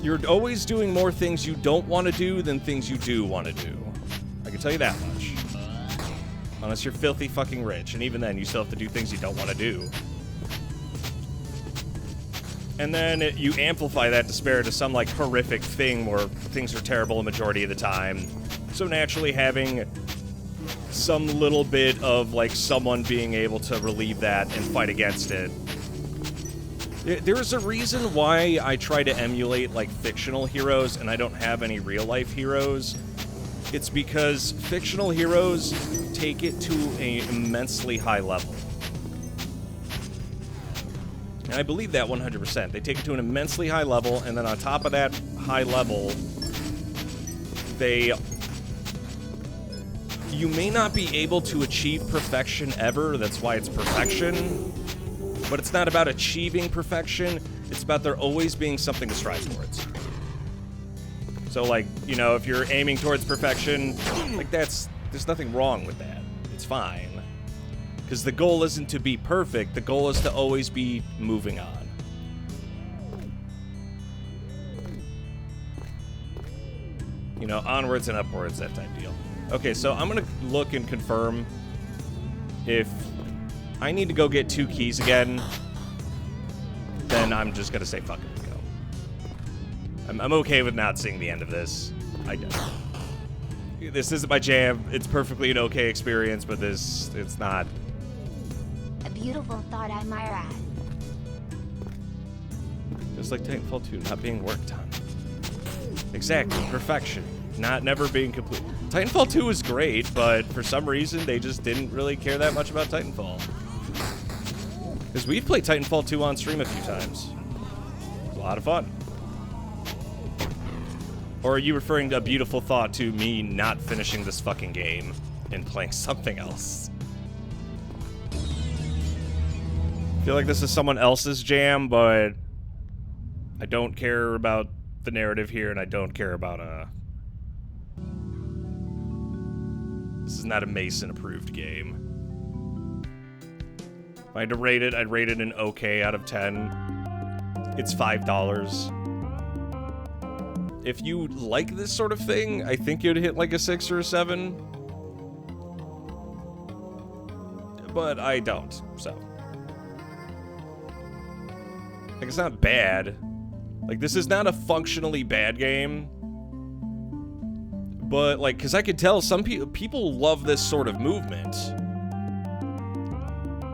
You're always doing more things you don't want to do than things you do want to do. I can tell you that much. Unless you're filthy fucking rich, and even then, you still have to do things you don't want to do. And then you amplify that despair to some, like, horrific thing where things are terrible a majority of the time. So naturally having some little bit of, like, someone being able to relieve that and fight against it. There's a reason why I try to emulate, like, fictional heroes and I don't have any real-life heroes. It's because fictional heroes take it to an immensely high level. And I believe that 100%. They take it to an immensely high level, and then on top of that high level, you may not be able to achieve perfection ever, that's why it's perfection, but it's not about achieving perfection, it's about there always being something to strive towards. So, like, you know, if you're aiming towards perfection, like, there's nothing wrong with that. It's fine. Because the goal isn't to be perfect, the goal is to always be moving on. You know, onwards and upwards, that type deal. Okay, so I'm gonna look and confirm if I need to go get 2 keys again, then I'm just gonna say fuck it and go. I'm okay with not seeing the end of this. I don't. This isn't my jam. It's perfectly an okay experience, but it's not. A beautiful thought, I might add. Just like Titanfall 2, not being worked on. Exactly, perfection. Never being complete. Titanfall 2 was great, but for some reason, they just didn't really care that much about Titanfall. Because we've played Titanfall 2 on stream a few times. It was a lot of fun. Or are you referring to a beautiful thought to me not finishing this fucking game and playing something else? I feel like this is someone else's jam, but I don't care about the narrative here, and I don't care about this is not a Mason-approved game. If I had to rate it, I'd rate it an okay out of 10. It's $5. If you like this sort of thing, I think you'd hit like a 6 or a 7. But I don't, so. Like, it's not bad. Like, this is not a functionally bad game. But, like, because I could tell some people love this sort of movement.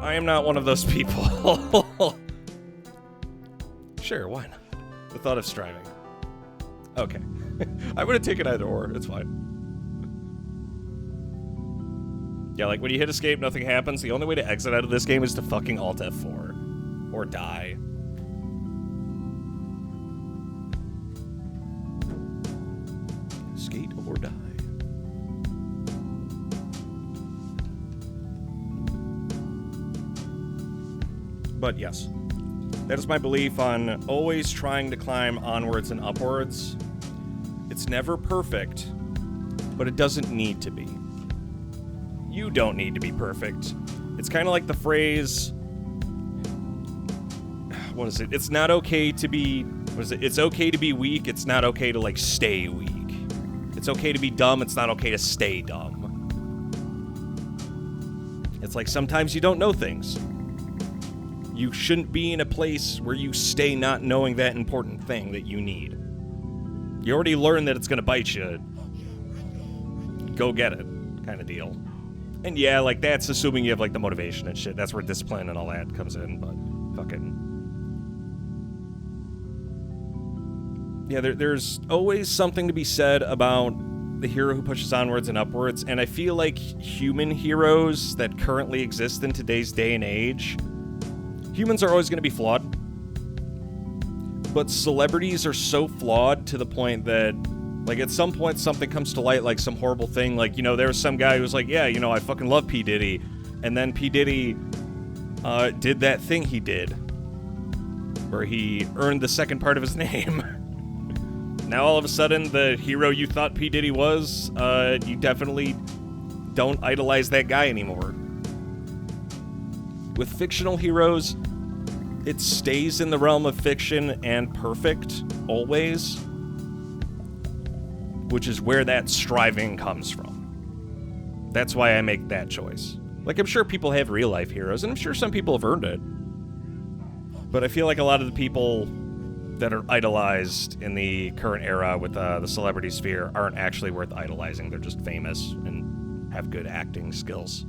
I am not one of those people. Sure, why not? The thought of striving. Okay. I would have taken either or. It's fine. Yeah, like, when you hit escape, nothing happens. The only way to exit out of this game is to fucking Alt F4. Or die. Skate or die. But yes, that is my belief on always trying to climb onwards and upwards. It's never perfect, but it doesn't need to be. You don't need to be perfect. It's kind of like the phrase, what is it? It's not okay to be, what is it? It's okay to be weak, it's not okay to, like, stay weak. It's okay to be dumb, it's not okay to stay dumb. It's like sometimes you don't know things. You shouldn't be in a place where you stay not knowing that important thing that you need. You already learned that it's gonna bite you. Go get it, kind of deal. And yeah, like, that's assuming you have, like, the motivation and shit. That's where discipline and all that comes in, but fucking... Yeah, there's always something to be said about the hero who pushes onwards and upwards, and I feel like human heroes that currently exist in today's day and age, humans are always going to be flawed, but celebrities are so flawed to the point that, like, at some point something comes to light, like some horrible thing, like, you know, there was some guy who was like, yeah, you know, I fucking love P. Diddy, and then P. Diddy did that thing he did, where he earned the second part of his name. Now all of a sudden, the hero you thought P. Diddy was, you definitely don't idolize that guy anymore. With fictional heroes, it stays in the realm of fiction and perfect, always. Which is where that striving comes from. That's why I make that choice. Like, I'm sure people have real-life heroes, and I'm sure some people have earned it. But I feel like a lot of the people that are idolized in the current era with the celebrity sphere aren't actually worth idolizing. They're just famous and have good acting skills.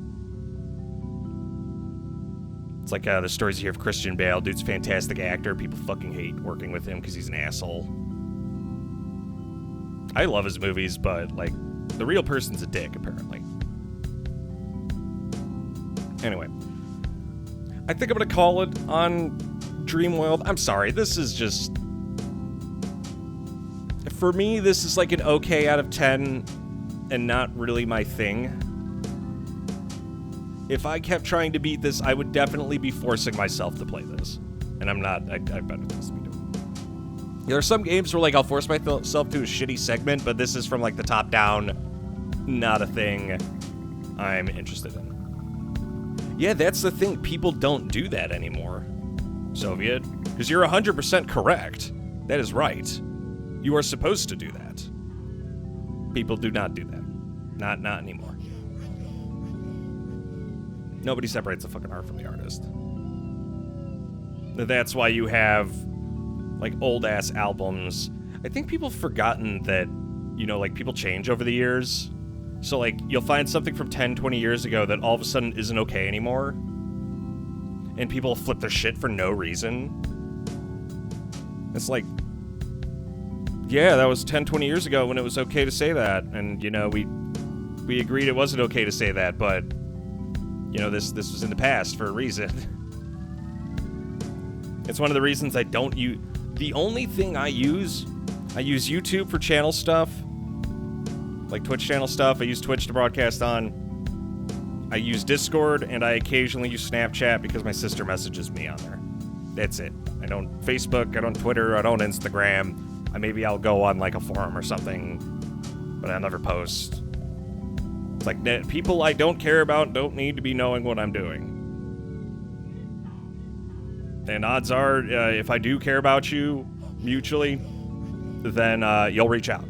It's like the stories you hear of Christian Bale. Dude's a fantastic actor. People fucking hate working with him because he's an asshole. I love his movies, but, like, the real person's a dick, apparently. Anyway. I think I'm going to call it on DREAMWILD. I'm sorry, this is just... For me, this is like an okay out of 10 and not really my thing. If I kept trying to beat this, I would definitely be forcing myself to play this. And I'm not. I better just be doing it. There are some games where, like, I'll force myself to a shitty segment, but this is from, like, the top down, not a thing I'm interested in. Yeah, that's the thing. People don't do that anymore, Soviet. Because you're 100% correct. That is right. You are supposed to do that. People do not do that. Not anymore. Nobody separates the fucking art from the artist. That's why you have, like, old-ass albums. I think people have forgotten that, you know, like, people change over the years. So, like, you'll find something from 10, 20 years ago that all of a sudden isn't okay anymore. And people flip their shit for no reason. It's like, yeah, that was 10, 20 years ago when it was okay to say that. And, you know, we agreed it wasn't okay to say that, but... You know, this was in the past for a reason. It's one of the reasons I don't use... The only thing I use YouTube for channel stuff. Like Twitch channel stuff. I use Twitch to broadcast on. I use Discord, and I occasionally use Snapchat because my sister messages me on there. That's it. I don't Facebook, I don't Twitter, I don't Instagram. Maybe I'll go on, like, a forum or something, but I'll never post. It's like, people I don't care about don't need to be knowing what I'm doing. And odds are, if I do care about you mutually, then you'll reach out.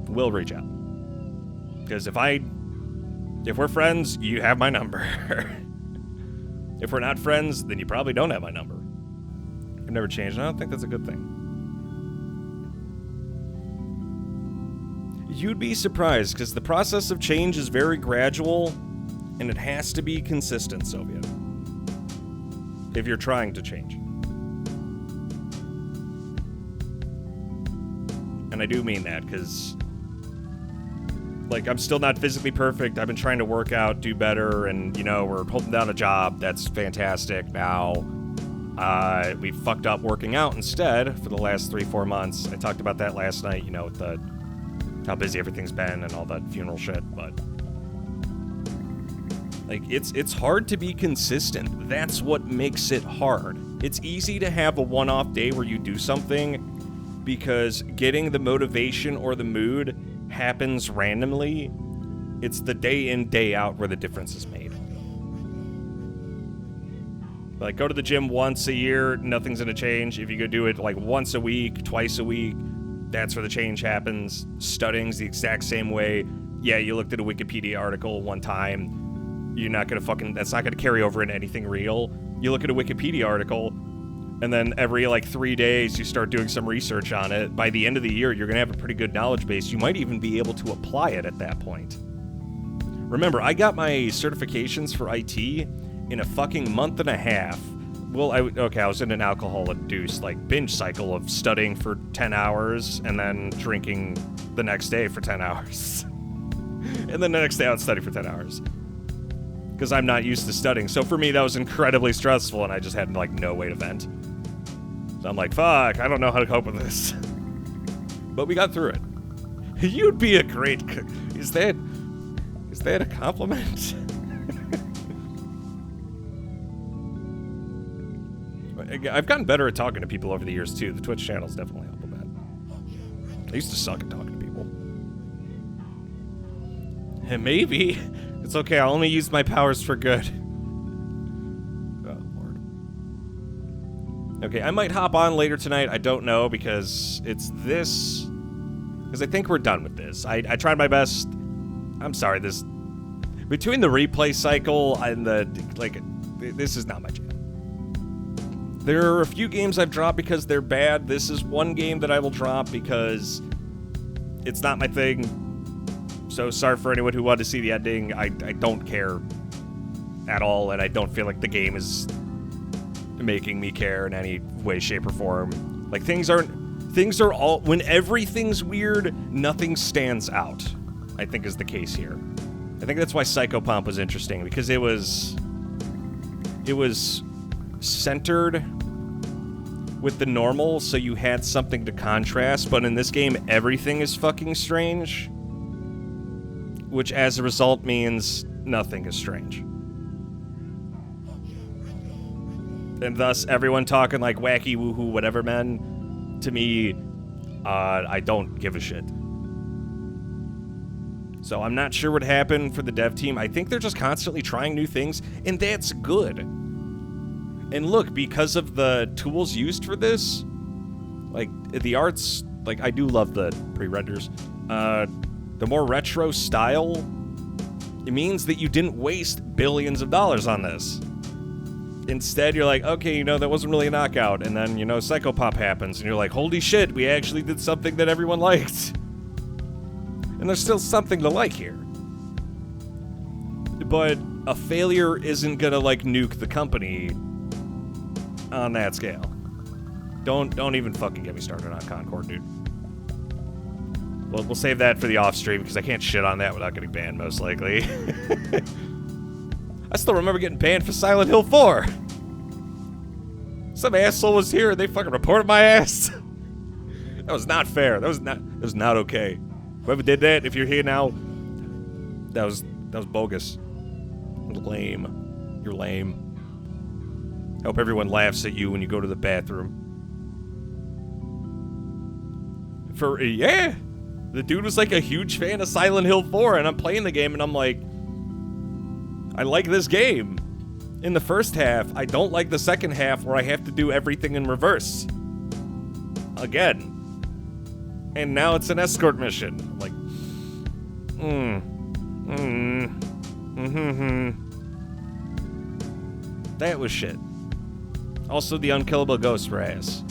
We'll reach out. Because if we're friends, you have my number. If we're not friends, then you probably don't have my number. I've never changed. I don't think that's a good thing. You'd be surprised, because the process of change is very gradual, and it has to be consistent, Soviet. If you're trying to change. And I do mean that, because, like, I'm still not physically perfect. I've been trying to work out, do better, and, you know, we're holding down a job. That's fantastic. Now, we fucked up working out instead for the last 3-4 months. I talked about that last night, you know, with how busy everything's been and all that funeral shit, but like, it's hard to be consistent. That's what makes it hard. It's easy to have a one-off day where you do something because getting the motivation or the mood happens randomly. It's the day in, day out where the difference is made. Like, go to the gym once a year, nothing's gonna change. If you go do it like once a week, twice a week, that's where the change happens. Studying's the exact same way. Yeah, you looked at a Wikipedia article one time. You're not gonna that's not gonna carry over into anything real. You look at a Wikipedia article, and then every, like, 3 days you start doing some research on it. By the end of the year, you're gonna have a pretty good knowledge base. You might even be able to apply it at that point. Remember, I got my certifications for IT in a fucking month and a half. Well, I was in an alcohol-induced, like, binge cycle of studying for 10 hours and then drinking the next day for 10 hours. And then the next day I would study for 10 hours. Because I'm not used to studying. So for me, that was incredibly stressful, and I just had, like, no way to vent. So I'm like, fuck, I don't know how to cope with this. But we got through it. You'd be a great... Is that a compliment? I've gotten better at talking to people over the years, too. The Twitch channel's definitely helped with that. I used to suck at talking to people. And maybe. It's okay, I'll only use my powers for good. Oh, Lord. Okay, I might hop on later tonight. I don't know, because it's this... Because I think we're done with this. I tried my best. I'm sorry, this... Between the replay cycle and the... Like, this is not my jam. There are a few games I've dropped because they're bad. This is one game that I will drop because it's not my thing. So sorry for anyone who wanted to see the ending. I don't care at all, and I don't feel like the game is making me care in any way, shape, or form. Like, things are all, when everything's weird, nothing stands out, I think is the case here. I think that's why Psychopomp was interesting, because it was centered with the normal, so you had something to contrast, but in this game, everything is fucking strange, which as a result means nothing is strange. And thus, everyone talking like wacky woohoo whatever, man, to me, I don't give a shit. So I'm not sure what happened for the dev team. I think they're just constantly trying new things, and that's good. And look, because of the tools used for this, like, the art's, like, I do love the pre-renders. The more retro style, it means that you didn't waste billions of dollars on this. Instead, you're like, okay, you know, that wasn't really a knockout, and then, you know, Psychopomp happens, and you're like, holy shit, we actually did something that everyone liked. And there's still something to like here. But a failure isn't gonna, like, nuke the company on that scale. Don't even fucking get me started on Concord, dude. Well, we'll save that for the off stream, because I can't shit on that without getting banned, most likely. I still remember getting banned for Silent Hill 4. Some asshole was here and they fucking reported my ass. That was not fair. That was not okay. Whoever did that, if you're here now, that was bogus. Lame. You're lame. I hope everyone laughs at you when you go to the bathroom. Yeah! The dude was like a huge fan of Silent Hill 4, and I'm playing the game and I'm like, I like this game. In the first half, I don't like the second half where I have to do everything in reverse. Again. And now it's an escort mission. I'm like, That was shit. Also, the unkillable ghosts were ass.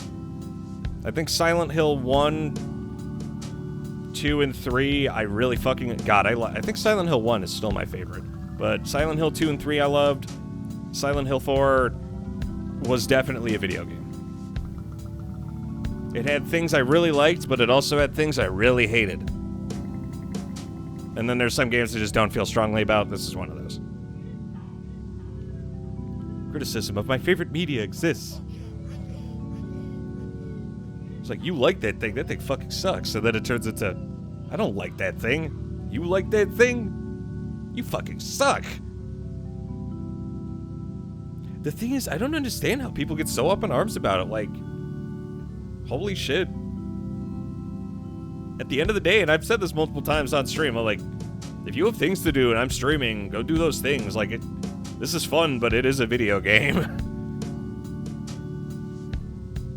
I think Silent Hill 1, 2, and 3, I really fucking... God, I think Silent Hill 1 is still my favorite. But Silent Hill 2 and 3 I loved. Silent Hill 4 was definitely a video game. It had things I really liked, but it also had things I really hated. And then there's some games I just don't feel strongly about. This is one of those. Criticism of my favorite media exists. It's like, you like that thing fucking sucks. So then it turns into, I don't like that thing. You like that thing? You fucking suck. The thing is, I don't understand how people get so up in arms about it. Like, holy shit. At the end of the day, and I've said this multiple times on stream, I'm like, if you have things to do and I'm streaming, go do those things. Like, this is fun, but it is a video game.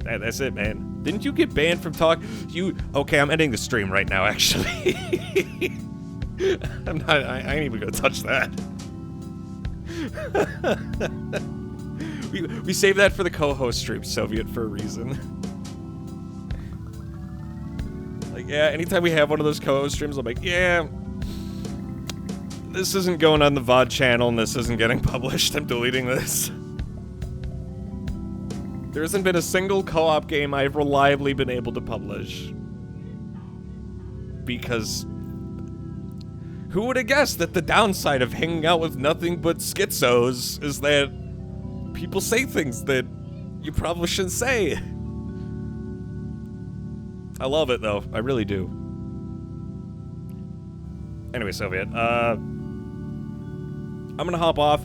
That's it, man. Didn't you get banned from talk? Okay, I'm ending the stream right now, actually. I ain't even gonna touch that. we save that for the co-host stream, Soviet, for a reason. Like, yeah, anytime we have one of those co-host streams, I'm like, yeah, this isn't going on the VOD channel and this isn't getting published. I'm deleting this. There hasn't been a single co-op game I've reliably been able to publish. Because who would have guessed that the downside of hanging out with nothing but schizos is that people say things that you probably shouldn't say. I love it, though. I really do. Anyway, Soviet, I'm gonna hop off.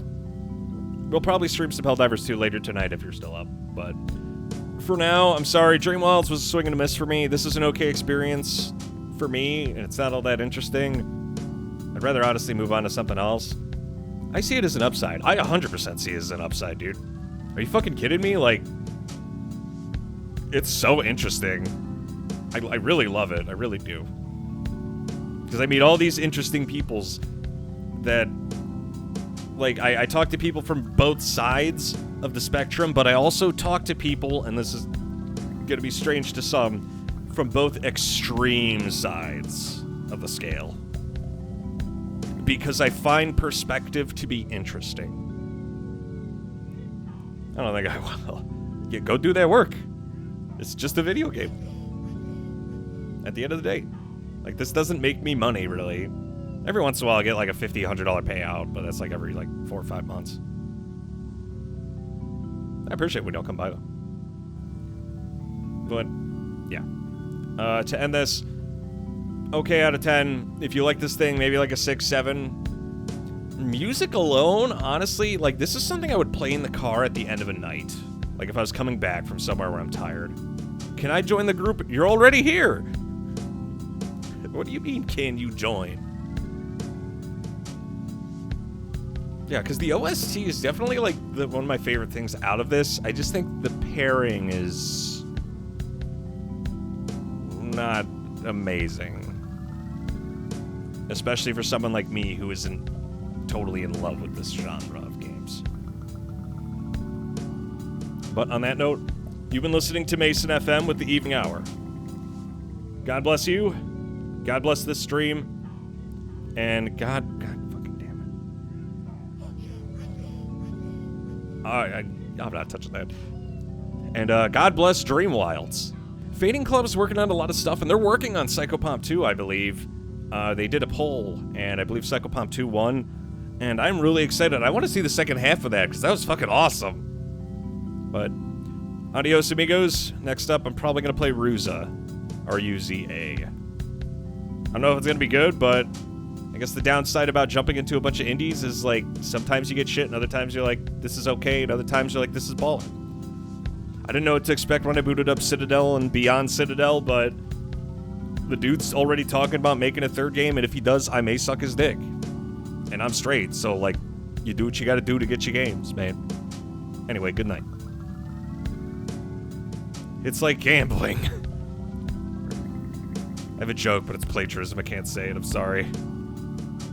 We'll probably stream some Helldivers 2 later tonight if you're still up, but for now, I'm sorry. DreamWilds was a swing and a miss for me. This is an okay experience for me, and it's not all that interesting. I'd rather honestly move on to something else. I see it as an upside. I 100% see it as an upside, dude. Are you fucking kidding me? Like, it's so interesting. I really love it. I really do. Because I meet all these interesting peoples that, like, I talk to people from both sides of the spectrum, but I also talk to people, and this is gonna be strange to some, from both extreme sides of the scale. because I find perspective to be interesting. I don't think I will. Yeah, go do that work. It's just a video game. At the end of the day. Like, this doesn't make me money, really. Every once in a while, I get like a $50, $100 payout, but that's like every like 4 or 5 months. I appreciate when y'all come by, though. But, yeah. To end this, okay out of 10. If you like this thing, maybe like a 6, 7. Music alone, honestly, like, this is something I would play in the car at the end of a night. Like, if I was coming back from somewhere where I'm tired. Can I join the group? You're already here! What do you mean, can you join? Yeah, because the OST is definitely, like, one of my favorite things out of this. I just think the pairing is not amazing. Especially for someone like me who isn't totally in love with this genre of games. But on that note, you've been listening to Mason FM with the Evening Hour. God bless you. God bless this stream. And God fucking damn it. I'm not touching that. And God bless DREAMWILD. Fading Club's working on a lot of stuff, and they're working on Psychopomp 2, I believe. They did a poll, and I believe Psychopomp 2 won. And I'm really excited. I want to see the second half of that, because that was fucking awesome. But, adios, amigos. Next up, I'm probably going to play Ruza. R-U-Z-A. I don't know if it's going to be good, but I guess the downside about jumping into a bunch of indies is, like, sometimes you get shit, and other times you're like, this is okay, and other times you're like, this is baller. I didn't know what to expect when I booted up Citadel and Beyond Citadel, but the dude's already talking about making a third game, and if he does, I may suck his dick. And I'm straight, so, like, you do what you gotta do to get your games, man. Anyway, good night. It's like gambling. I have a joke, but it's plagiarism. I can't say it. I'm sorry.